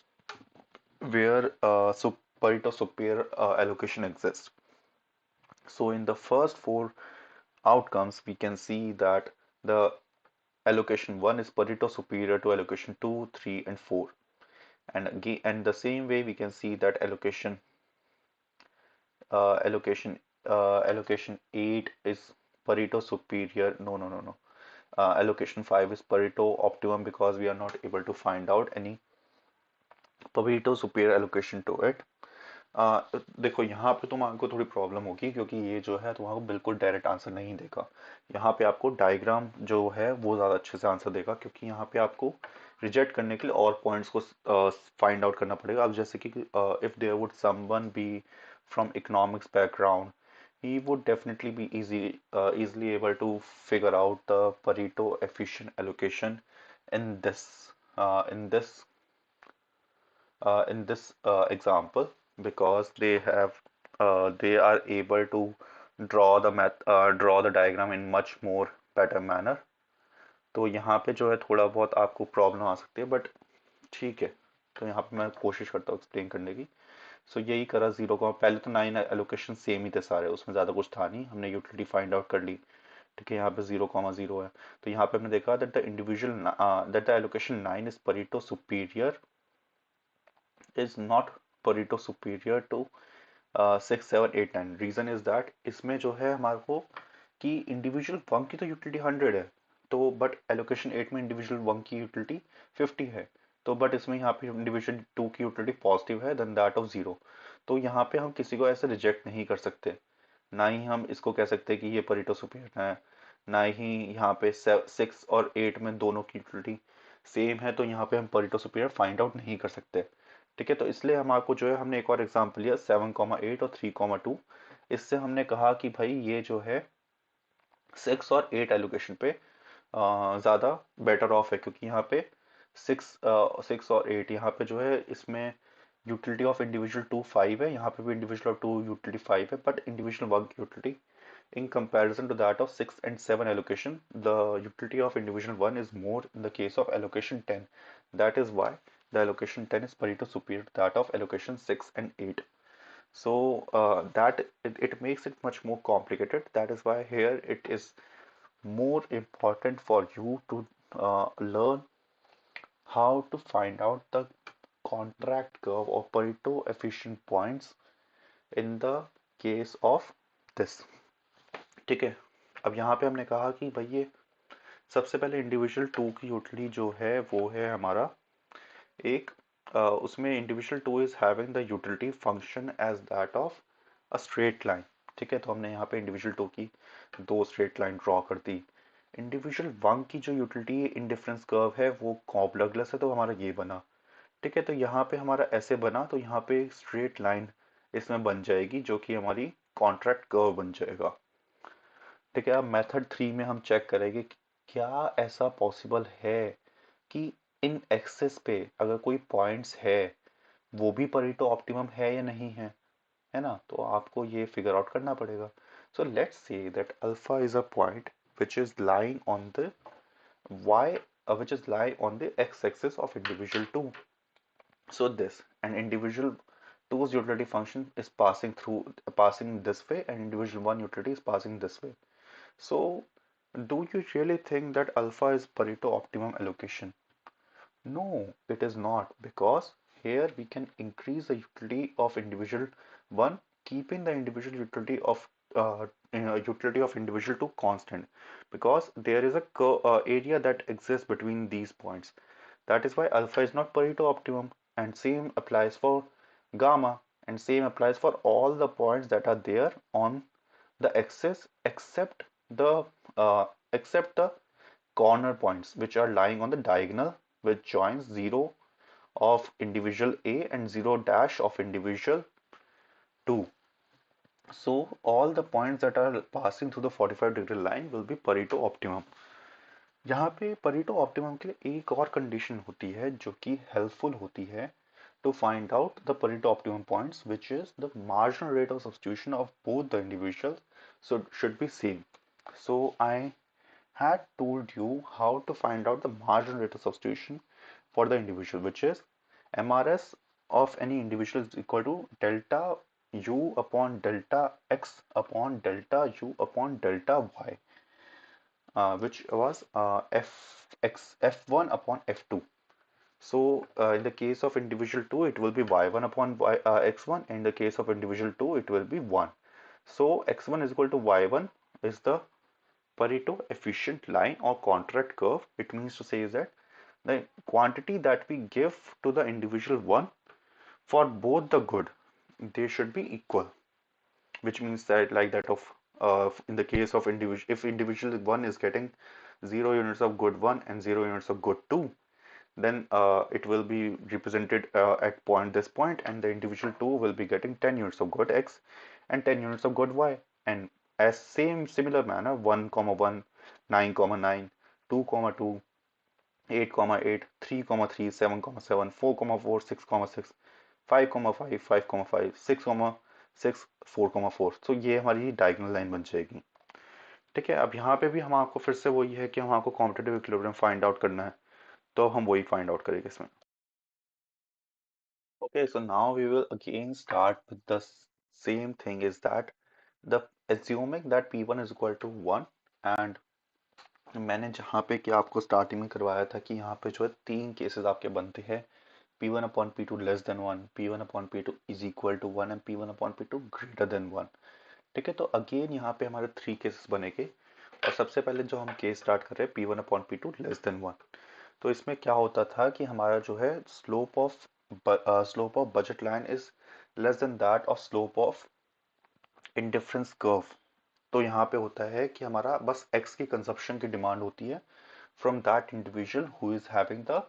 where Pareto superior allocation exists. So in the first four outcomes, we can see that the allocation 1 is Pareto superior to allocation 2, 3, and 4. And again, and the same way we can see that uh, allocation allocation 8 is Pareto superior. No. Allocation 5 is Pareto optimum because we are not able to find out any Pareto superior allocation to it. देखो यहाँ पे तुमको थोड़ी problem होगी क्योंकि ये जो है तुमको बिल्कुल डायरेक्ट आंसर नहीं देगा। यहाँ पे आपको डायग्राम जो है वो ज़्यादा अच्छे से आंसर देगा, क्योंकि यहाँ पे आपको रिजेक्ट करने के लिए और पॉइंट्स को फाइंड आउट करना पड़ेगा। अब जैसे कि if there would someone be from economics background, he would definitely be easily able to figure out the Pareto efficient allocation in this example, because they are able to draw the diagram in much more better manner. तो यहाँ पे जो है थोड़ा बहुत आपको problem आ सकती है, बट ठीक है। तो यहाँ पे मैं कोशिश करता हूँ एक्सप्लेन करने की। सो यही करा जीरो का पहले तो 9 एलोकेशन सेम ही थे सारे, उसमें ज़्यादा कुछ था नहीं, हमने यूटिलिटी फाइंड आउट कर ली। ठीक है, यहाँ पे 0,0 है। तो यहाँ पे हमने देखा that the allocation 9 is Pareto superior is not Pareto superior to 6, 7, 8, 9. Reason is that इसमें जो है हमारे को कि इंडिविजुअल 1 की तो यूटिलिटी 100 है, तो बट एलोकेशन 8 में इंडिविजुअल 1 की यूटिलिटी 50 है। तो बट इसमें यहाँ पे इंडिविजुअल 2 की यूटिलिटी पॉजिटिव है देन दैट ऑफ 0। तो यहाँ पे हम किसी को ऐसे रिजेक्ट नहीं कर सकते, ना ही हम इसको कह सकते कि ये परीटो सुपीरियर है, ना ही यहाँ पे 6 और 8 में दोनों की यूटिलिटी सेम है, तो यहाँ पे हम परीटो सुपीरियर फाइंड आउट नहीं कर सकते। ठीक है, तो इसलिए हम आपको जो है हमने एक और एग्जांपल लिया 7,8 और 3,2, इससे हमने कहा कि भाई ये जो है 6 और 8 एलोकेशन पे ज़्यादा बेटर ऑफ है, क्योंकि यहाँ पे 6 और 8 यहाँ पे जो है, इसमें यूटिलिटी ऑफ इंडिविजुअल 2 5 है, यहाँ पे भी इंडिविजुअल ऑफ 2 यूटिलिटी 5 है, बट इंडिविजुअल 1 की utility in comparison to that of 6 and 7 allocation, the utility of individual 1 is more in the case of allocation 10. That is why the allocation 10 is Pareto superior to that of allocation 6 and 8. So it makes it much more complicated. That is why here it is more important for you to learn how to find out the contract curve or Pareto efficient points in the case of this. ठीक है, अब यहाँ पे हमने कहा कि भाई ये सबसे पहले इंडिविजुअल टू की यूटिलिटी जो है वो है हमारा एक उसमें individual two is having the utility function as that of a straight line. ठीक है, तो हमने यहाँ पे इंडिविजुअल टू की दो स्ट्रेट लाइन ड्रॉ कर दी। इंडिविजुअल वन की जो यूटिलिटी इंडिफरेंस कर्व है वो कॉब डगलस है, तो हमारा ये बना। ठीक है, तो यहाँ पे हमारा ऐसे बना, तो यहाँ पे स्ट्रेट लाइन इसमें बन जाएगी जो कि हमारी कॉन्ट्रैक्ट कर्व बन जाएगा। ठीक है, अब मेथड 3 में हम चेक करेंगे कि क्या ऐसा पॉसिबल है कि इन एक्सेस पे अगर कोई पॉइंट्स है वो भी परेटो ऑप्टिमम है या नहीं है ना, तो आपको ये फिगर आउट करना पड़ेगा। So let's say that alpha is a point which is lying on the y which is lying on the x axis of individual 2. So this an individual 2's utility function is passing this way, and individual 1 utility is passing this way. So do you really think that alpha is Pareto optimum allocation? No, it is not, because here we can increase the utility of individual 1, keeping the individual utility of individual 2 constant, because there is a area that exists between these points. That is why alpha is not Pareto optimum, and same applies for gamma, and same applies for all the points that are there on the axis the uh, except the corner points which are lying on the diagonal, which joins 0 of individual A and 0 dash of individual 2. So all the points that are passing through the 45-degree line will be Pareto optimum. यहाँ पे Pareto optimum के लिए एक और condition होती है जो कि हेल्पफुल होती है to find out the Pareto optimum points, which is the marginal rate of substitution of both the individuals should be same. So I had told you how to find out the marginal rate of substitution for the individual, which is MRS of any individual is equal to delta u upon delta x upon delta u upon delta y, which was f1 upon f2. So in the case of individual 2, it will be y1 upon x1. In the case of individual 2, it will be 1. So x1 is equal to y1 is the Pareto efficient line or contract curve. It means to say is that the quantity that we give to the individual 1 for both the good, they should be equal, which means that like that of in the case of individual, if individual 1 is getting 0 units of good 1 and 0 units of good 2, then it will be represented at this point, and the individual 2 will be getting 10 units of good x and 10 units of good y. And as similar manner, 1 comma 1, 9 comma 9, 2 comma 2, 8 comma 8, 3 comma 3, 7 comma 7, 4 comma 4, 6 comma 6, 5 comma 5, 5 comma 5, 6 comma 6, 4 comma 4. तो ये हमारी diagonal line बन जाएगी। ठीक है, अब यहाँ पे भी हम आपको फिर से वही है कि हम आपको कॉम्पिटिटिव इक्विलिब्रियम फाइंड आउट करना है, तो हम वही फाइंड आउट करेंगे इसमें। Okay, so now we will again start with the same thing, is that the assuming that P1 is equal to 1, and मैंने जहाँ पे कि आपको स्टार्टिंग में करवाया था कि यहाँ पे जो है तीन केसेस आपके बनते हैं, P1 upon P2 less than 1, P1 upon P2 is equal to 1 and P1 upon P2 greater than 1। ठीक है, तो अगेन यहाँ पे हमारे थ्री केसेस बनेंगे, और सबसे पहले जो हम केस स्टार्ट कर रहे हैं P1 upon P2 less than 1। तो इसमें क्या होता था कि हमारा जो है slope of budget line is less then that of slope of indifference curve. तो यहाँ पे होता है कि हमारा बस x की कंजप्शन की डिमांड होती है from that individual who is having the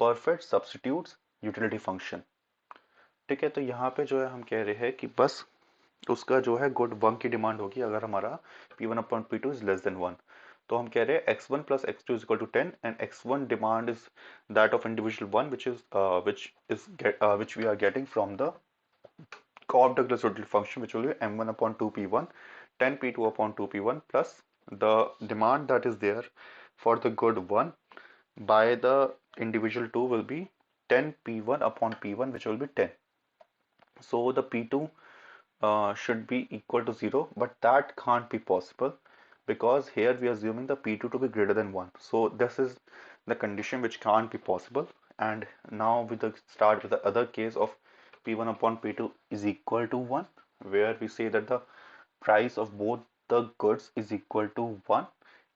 perfect substitutes utility function. ठीक है, तो यहाँ पे जो है हम कह रहे हैं कि बस उसका जो है गुड 1 की डिमांड होगी अगर हमारा P1 upon P2 is less than 1। तो हम कह रहे हैं x1 plus x2 is equal to 10 and x1 demand is that of individual 1 which we are getting from the Cobb-Douglas utility function, which will be m1 upon 2p1 10p2 upon 2p1 plus the demand that is there for the good 1 by the individual 2 will be 10p1 upon p1, which will be 10. So the p2 should be equal to 0, but that can't be possible because here we are assuming the p2 to be greater than 1. So this is the condition which can't be possible. And now we start with the other case of p1 upon p2 is equal to 1, where we say that the price of both the goods is equal to 1,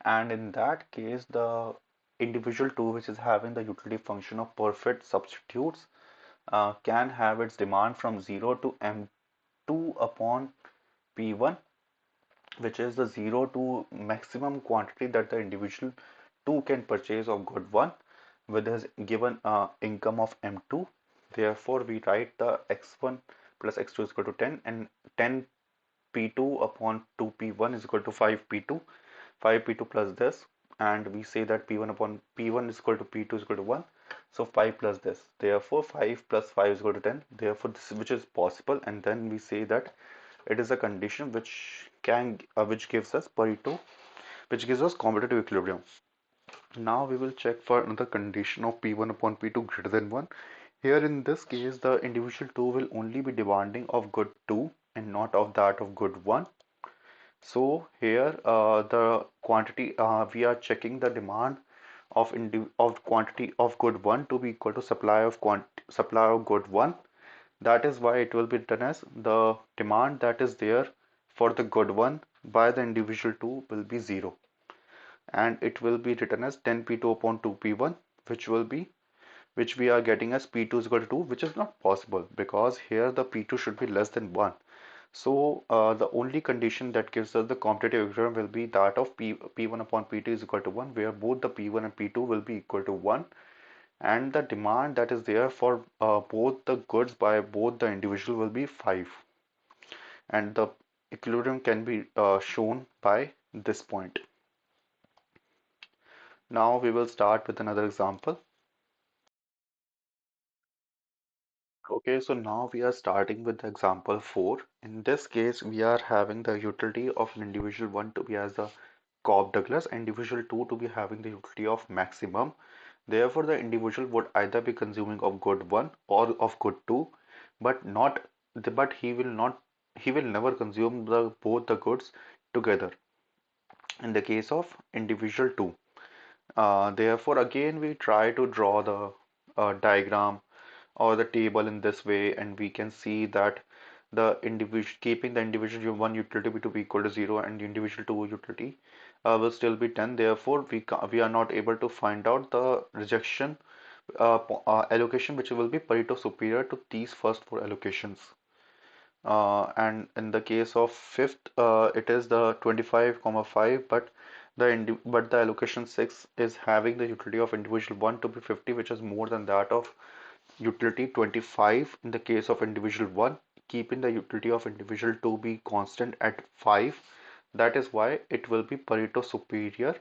and in that case the individual 2 which is having the utility function of perfect substitutes can have its demand from 0 to m2 upon p1, which is the 0 to maximum quantity that the individual 2 can purchase of good 1 with his given income of m2. Therefore we write the x1 plus x2 is equal to 10, and 10 p2 upon 2p1 is equal to 5p2, 5p2 plus this, and we say that p1 upon p1 is equal to p2 is equal to 1, so 5 plus this, therefore 5 plus 5 is equal to 10, therefore this which is possible, and then we say that it is a condition which gives us Pareto, which gives us competitive equilibrium. Now we will check for another condition of p1 upon p2 greater than 1. Here in this case the individual 2 will only be demanding of good 2 and not of that of good 1. So here the quantity we are checking the demand of quantity of good 1 to be equal to supply of good 1. That is why it will be written as the demand that is there for the good 1 by the individual 2 will be 0, and it will be written as 10p2 upon 2p1, which we are getting as p2 is equal to 2, which is not possible because here the p2 should be less than 1. So the only condition that gives us the competitive equilibrium will be that of P1 upon P2 is equal to 1, where both the P1 and P2 will be equal to 1, and the demand that is there for both the goods by both the individual will be 5, and the equilibrium can be shown by this point. Now we will start with another example. Okay, so now we are starting with example 4. In this case, we are having the utility of an individual 1 to be as the Cobb-Douglas, and individual 2 to be having the utility of maximum. Therefore, the individual would either be consuming of good 1 or of good 2, but not but he will never consume the both the goods together in the case of individual 2. Therefore, again we try to draw the diagram or the table in this way, and we can see that the individual keeping the individual 1 utility to be equal to 0 and the individual 2 utility will still be 10. Therefore we are not able to find out the rejection allocation which will be Pareto superior to these first four allocations. And in the case of fifth, it is the 25,5, but the allocation 6 is having the utility of individual 1 to be 50, which is more than that of utility 25 in the case of individual 1, keeping the utility of individual 2 be constant at 5. That is why it will be Pareto superior,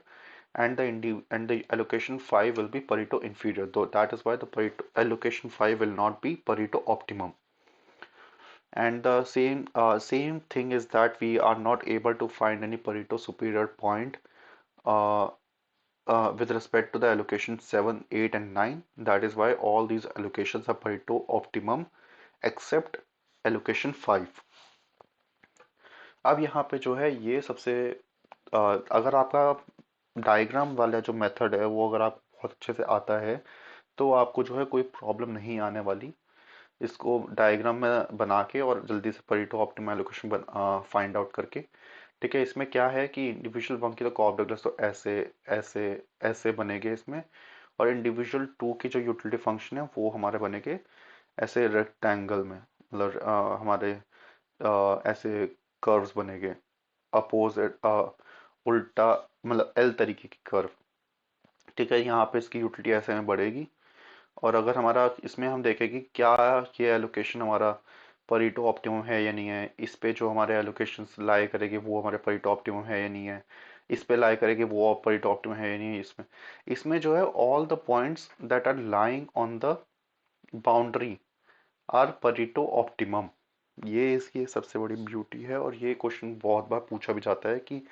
and the allocation 5 will be Pareto inferior. Though that is why the Pareto allocation 5 will not be Pareto optimum. And the same thing is that we are not able to find any Pareto superior point uh, with respect to the allocation 7, 8 and 9. That is why all these allocations are Pareto optimum except allocation 5. अब यहाँ पे जो है ये सबसे अगर आपका diagram वाला जो मेथड है वो अगर आप बहुत अच्छे से आता है तो आपको जो है कोई प्रॉब्लम नहीं आने वाली इसको डायग्राम में बना के और जल्दी से Pareto optimum allocation find out करके। ठीक है, इसमें क्या है कि इंडिविजुअल वन की तो कॉब डगलस तो ऐसे ऐसे ऐसे बनेंगे इसमें, और इंडिविजुअल टू की जो यूटिलिटी फंक्शन है वो हमारे बनेंगे ऐसे रेक्टेंगल में, मतलब हमारे ऐसे कर्व्स बनेंगे अपोजिट उल्टा, मतलब एल तरीके की कर्व। ठीक है, यहाँ पे इसकी यूटिलिटी ऐसे में बढ़ेगी, और अगर हमारा इसमें हम देखें कि क्या ये एलोकेशन हमारा परीटो ऑप्टिमम है या नहीं है, इस पे जो हमारे एलोकेशंस लाई करेगी वो हमारे परीटो ऑप्टिमम है या नहीं है, इस पे लाई करेगी वो परीटो ऑप्टिमम है या नहीं है। इसमें इसमें जो है all the points that are lying on the boundary are Pareto optimum. ये इसकी सबसे बड़ी ब्यूटी है, और ये क्वेश्चन बहुत बार पूछा भी जाता है कि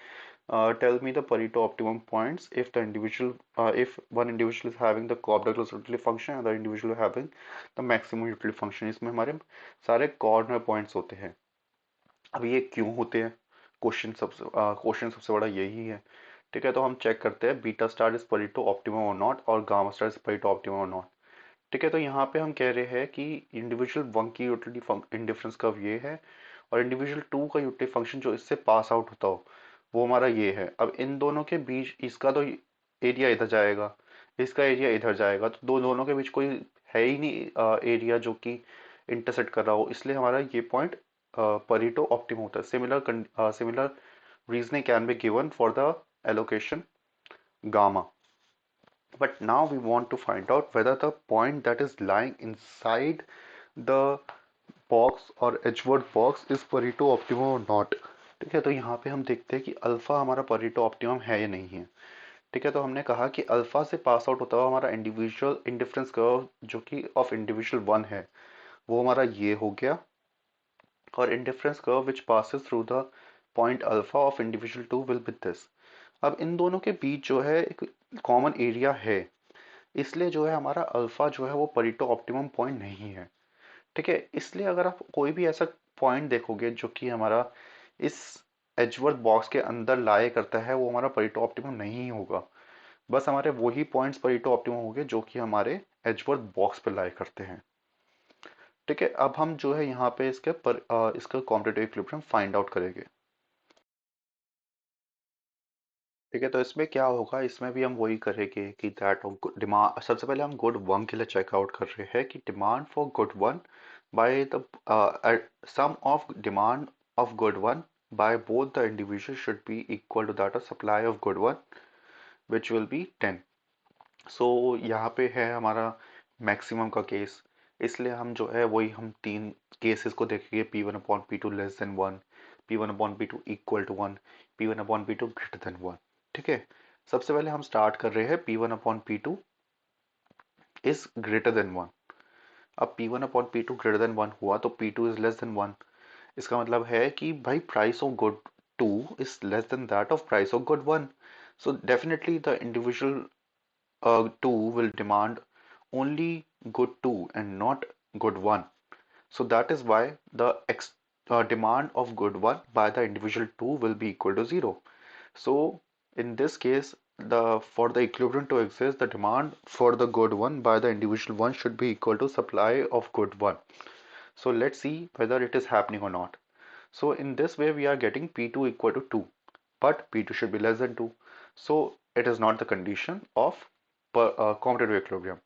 tell me the Pareto optimum points if the individual if one individual is having the co-optimal utility function and the individual having the maximum utility function। इसमें हमारे सारे कॉर्नर पॉइंट्स होते हैं। अब ये क्यों होते हैं, क्वेश्चन सबसे बड़ा यही है। ठीक है, तो हम चेक करते हैं बीटा स्टार इज परीटो ऑप्टिमम और नॉट, और गामा स्टार इज परीटो ऑप्टिमम और नॉट। ठीक है, तो यहाँ पे हम कह रहे हैं कि इंडिविजुअल वन की यूटिलिटी इंडिफरेंस कर्व ये है, और इंडिविजुअल टू का यूटिलिटी फंक्शन जो इससे पास आउट होता हो वो हमारा ये है। अब इन दोनों के बीच इसका तो एरिया इधर जाएगा, इसका एरिया इधर जाएगा, तो दोनों के बीच कोई है ही नहीं एरिया जो कि इंटरसेक्ट कर रहा हो, इसलिए हमारा ये पॉइंट परीटो ऑप्टिमम होता है। Similar reasoning can be given for the allocation gamma. But now we want to find out whether the point that is lying inside the box or Edgeworth box is Pareto optimum or not। ठीक है, तो यहाँ पे हम देखते हैं कि alpha हमारा Pareto optimum है या नहीं है। ठीक है, तो हमने कहा कि अल्फा से पास आउट होता हुआ हमारा इंडिविजुअल इंडिफरेंस कर्व जो कि ऑफ इंडिविजुअल वन है वो हमारा ये हो गया, और indifference curve which passes through the point alpha of individual two will be this. अब इन दोनों के बीच जो है एक कॉमन एरिया है, इसलिए जो है हमारा अल्फा जो है वो परीटो ऑप्टिमम पॉइंट नहीं है। ठीक है, इसलिए अगर आप कोई भी ऐसा पॉइंट देखोगे जो कि हमारा इस एजवर्थ बॉक्स के अंदर लाए करता है वो हमारा परीटो ऑप्टिमम नहीं होगा। बस हमारे वही पॉइंट्स परीटो ऑप्टिमम होंगे जो कि हमारे एजवर्थ बॉक्स पे लाए करते हैं। ठीक है, अब हम जो है यहाँ पे इसका कॉम्पिटिटिव इक्विलिब्रियम फाइंड आउट करेंगे। ठीक है, तो इसमें क्या होगा, इसमें भी हम वही करेंगे कि दैट डिमांड, सबसे पहले हम गुड वन के लिए चेकआउट कर रहे हैं कि demand for good one by the sum of demand of good one by both the individual should be equal to that of supply of good one which will be 10। So यहाँ पे है हमारा maximum का case, इसलिए हम जो है वही हम तीन केसेस को देखेंगे, P one upon P two less than one, P one upon P two equal to one, P one upon P two greater than one. ठीक है, सबसे पहले हम स्टार्ट कर रहे हैं P one upon P two is greater than one. अब P one upon P two greater than one हुआ तो P two is less than one, इसका मतलब है कि भाई price of good two is less then that of price of good one. So definitely the individual 2 will demand only good 2 and not good 1. So that is why the demand of good 1 by the individual 2 will be equal to 0. So in this case, for the equilibrium to exist, the demand for the good 1 by the individual 1 should be equal to supply of good 1. So let's see whether it is happening or not. So in this way, we are getting P2 equal to 2, but P2 should be less than 2. So it is not the condition of commutative equilibrium.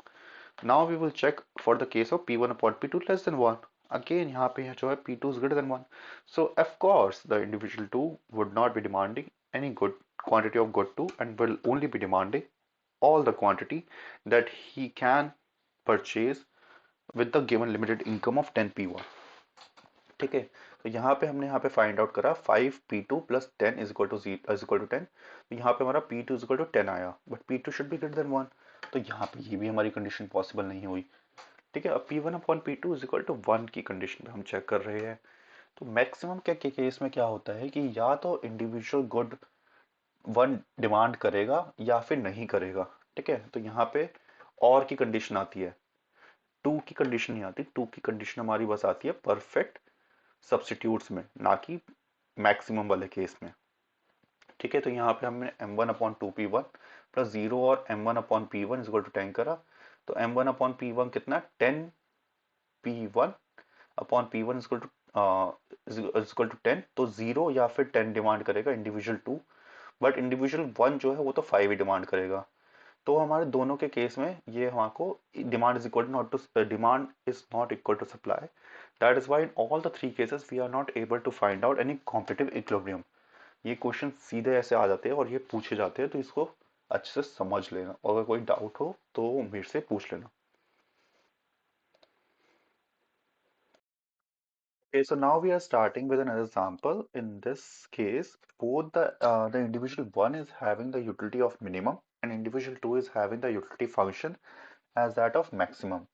Now we will check for the case of P1 upon P2 less than 1. Again, यहाँ पे जो है P2 is greater than 1. So of course, the individual 2 would not be demanding any good quantity of good 2 and will only be demanding all the quantity that he can purchase with the given limited income of 10 P1। ठीक है, तो यहाँ पे हमने यहाँ पे find out करा 5 P2 plus 10 is equal to 10। तो यहाँ पे हमारा P2 इज इक्वल टू 10 आया, but P2 should be greater than 1। तो यहाँ पे ये भी हमारी कंडीशन पॉसिबल नहीं हुई। ठीक है, अब P1 upon P2 is equal to 1 की कंडीशन पे हम चेक कर रहे हैं। तो मैक्सिमम क्या के केस में क्या होता है कि या तो इंडिविजुअल गुड 1 डिमांड करेगा या फिर नहीं करेगा। ठीक है, तो यहाँ पे और की कंडीशन आती है, टू की कंडीशन नहीं आती। टू की कंडीशन हमारी बस आती है परफेक्ट सब्सटीट्यूट्स में, ना कि मैक्सिमम वाले केस में। ठीक है, तो यहाँ पे हमने M one upon two P one plus zero और M one upon P one is equal to 10 करा। तो M one upon P one कितना, 10 P one upon P one is equal to 10। तो जीरो या फिर 10 डिमांड करेगा individual two, but individual one जो है वो तो 5 ही डिमांड करेगा। तो हमारे दोनों के केस में ये हमको demand is equal not to demand is not equal to supply. That is why in all the three cases we are not able to find out any competitive equilibrium. ये question सीधे ऐसे आ जाते हैं और ये पूछे जाते हैं, तो इसको अच्छे से समझ लेना, और अगर कोई डाउट हो तो मेरे से पूछ लेना। Okay, so now we are starting with an example. In this case, both the individual one is having the utility of minimum and individual two is having the utility function as that of maximum.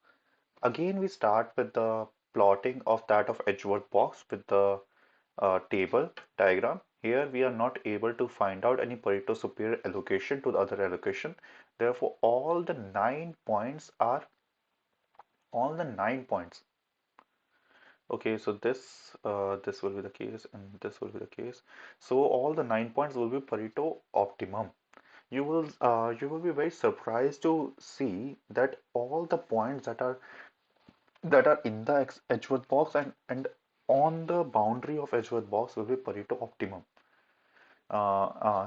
Again, we start with the plotting of that of Edgeworth box with the table diagram. Here we are not able to find out any Pareto superior allocation to the other allocation. Therefore, all the 9 points. Okay, so this will be the case and this will be the case. So all the 9 points will be Pareto optimum. You will be very surprised to see that all the points that are in the Edgeworth box and on the boundary of Edgeworth box will be Pareto optimum.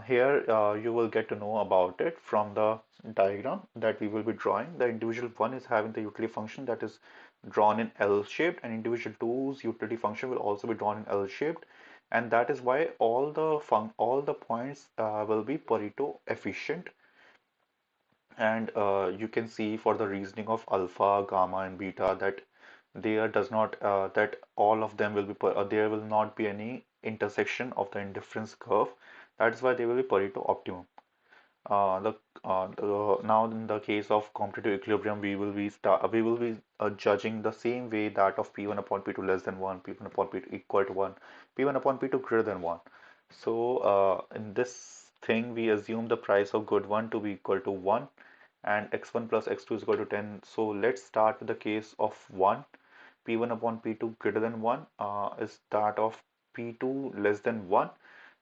Here you will get to know about it from the diagram that we will be drawing. The individual one is having the utility function that is drawn in L-shaped, and individual two's utility function will also be drawn in L-shaped, and that is why all the points will be Pareto efficient. And you can see for the reasoning of alpha, gamma, and beta that there does not that all of them will be there will not be any intersection of the indifference curve. That's why they will be Pareto optimum. Now in the case of competitive equilibrium, we will be judging the same way that of P1 upon P2 less than 1, P1 upon P2 equal to 1, P1 upon P2 greater than 1. So in this thing, we assume the price of good 1 to be equal to 1 and x1 plus x2 is equal to 10. So let's start with the case of 1. P1 upon P2 greater than 1 is that of P2 less than 1.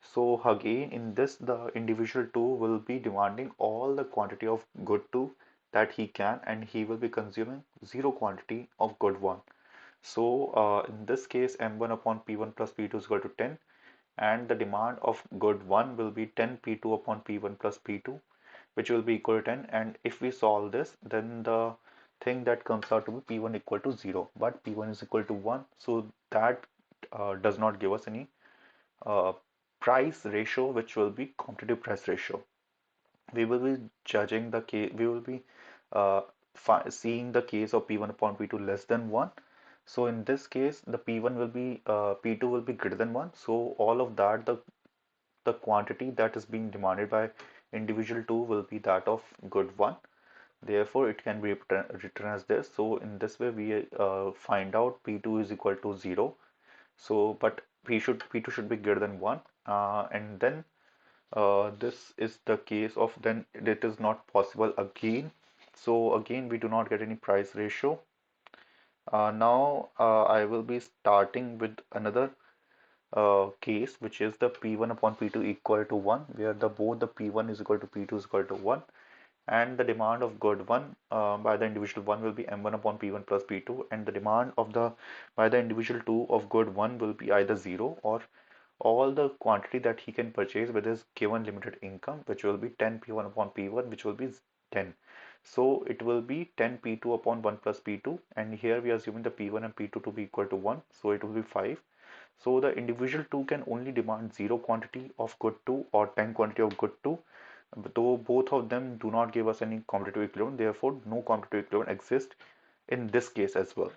So again, in this, the individual 2 will be demanding all the quantity of good 2 that he can, and he will be consuming zero quantity of good 1. So in this case, M1 upon P1 plus P2 is equal to 10, and the demand of good 1 will be 10 P2 upon P1 plus P2, which will be equal to 10. And if we solve this, then the thing that comes out to be P1 equal to 0, but P1 is equal to 1. So that does not give us any uh, price ratio, which will be competitive price ratio. We will be judging the case, we will be uh, seeing the case of P1 upon P2 less than 1. So in this case, the P1 will be P2 will be greater than 1. So all of that, the quantity that is being demanded by individual 2 will be that of good 1. Therefore, it can be written as this. So in this way, we find out P2 is equal to 0. So, but P2 should be greater than 1. And then this is the case of then it is not possible again. So again, we do not get any price ratio. Now I will be starting with another case, which is the P1 upon P2 equal to 1, where the both the P1 is equal to P2 is equal to 1, and the demand of good 1 by the individual 1 will be M1 upon P1 plus P2, and the demand of the by the individual 2 of good 1 will be either 0 or all the quantity that he can purchase with his given limited income, which will be 10 P1 upon P1, which will be 10. So it will be 10 P2 upon 1 plus P2, and here we are assuming the P1 and P2 to be equal to 1, so it will be 5. So the individual 2 can only demand 0 quantity of good 2 or 10 quantity of good 2, though both of them do not give us any competitive equivalent, therefore no competitive equivalent exists in this case as well.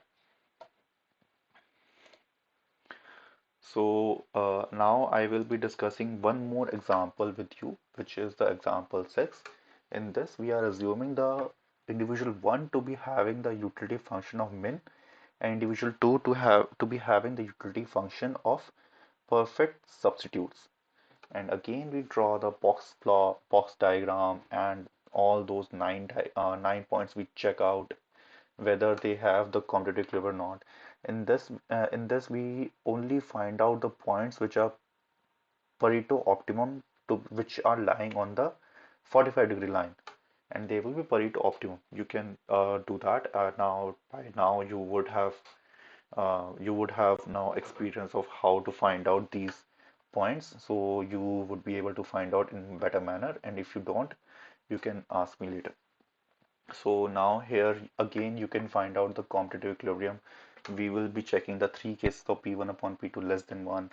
So now I will be discussing one more example with you, which is the example 6. In this, we are assuming the individual 1 to be having the utility function of min and individual 2 to be having the utility function of perfect substitutes. And again, we draw the box diagram, and all those 9 points we check out whether they have the competitive equilibrium or not. In this, we only find out the points which are Pareto optimum to which are lying on the 45-degree line, and they will be Pareto optimum. You can do that. Now, by now, you would have now experience of how to find out these points, so you would be able to find out in better manner. And if you don't, you can ask me later. So now here again you can find out the competitive equilibrium. We will be checking the three cases of P1 upon P2 less than 1,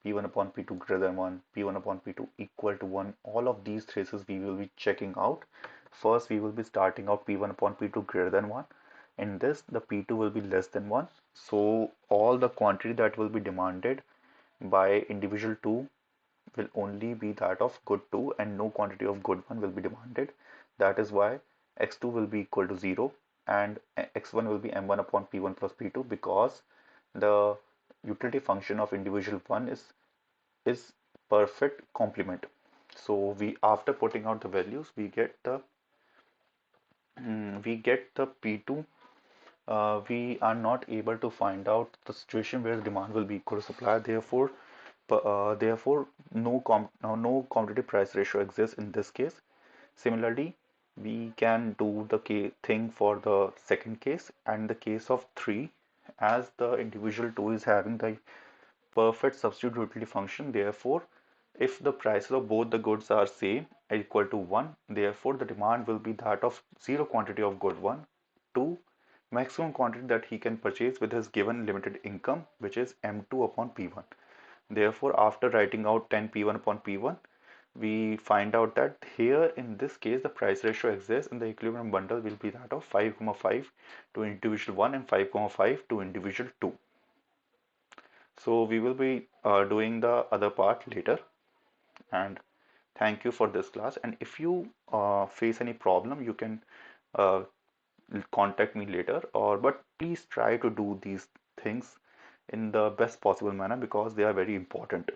P1 upon P2 greater than 1, P1 upon P2 equal to 1. All of these traces we will be checking out. First, we will be starting out P1 upon P2 greater than 1. In this, the P2 will be less than 1. So all the quantity that will be demanded by individual 2 will only be that of good 2 and no quantity of good 1 will be demanded. That is why x2 will be equal to 0 and x1 will be m1 upon p1 plus p2, because the utility function of individual 1 is perfect complement. So we, after putting out the values, we get the P2. We are not able to find out the situation where the demand will be equal to supply. Therefore, no competitive price ratio exists in this case. Similarly, we can do the thing for the second case, and the case of 3, as the individual 2 is having the perfect substitute utility function. Therefore, if the prices of both the goods are same, equal to 1, therefore the demand will be that of 0 quantity of good 1 to maximum quantity that he can purchase with his given limited income, which is M2 upon P1. Therefore, after writing out 10 P1 upon P1, we find out that here in this case the price ratio exists and the equilibrium bundle will be that of 5,5 to individual 1 and 5,5 to individual 2. So we will be doing the other part later. And thank you for this class. And if you face any problem, you can uh, contact me later, or but please try to do these things in the best possible manner because they are very important.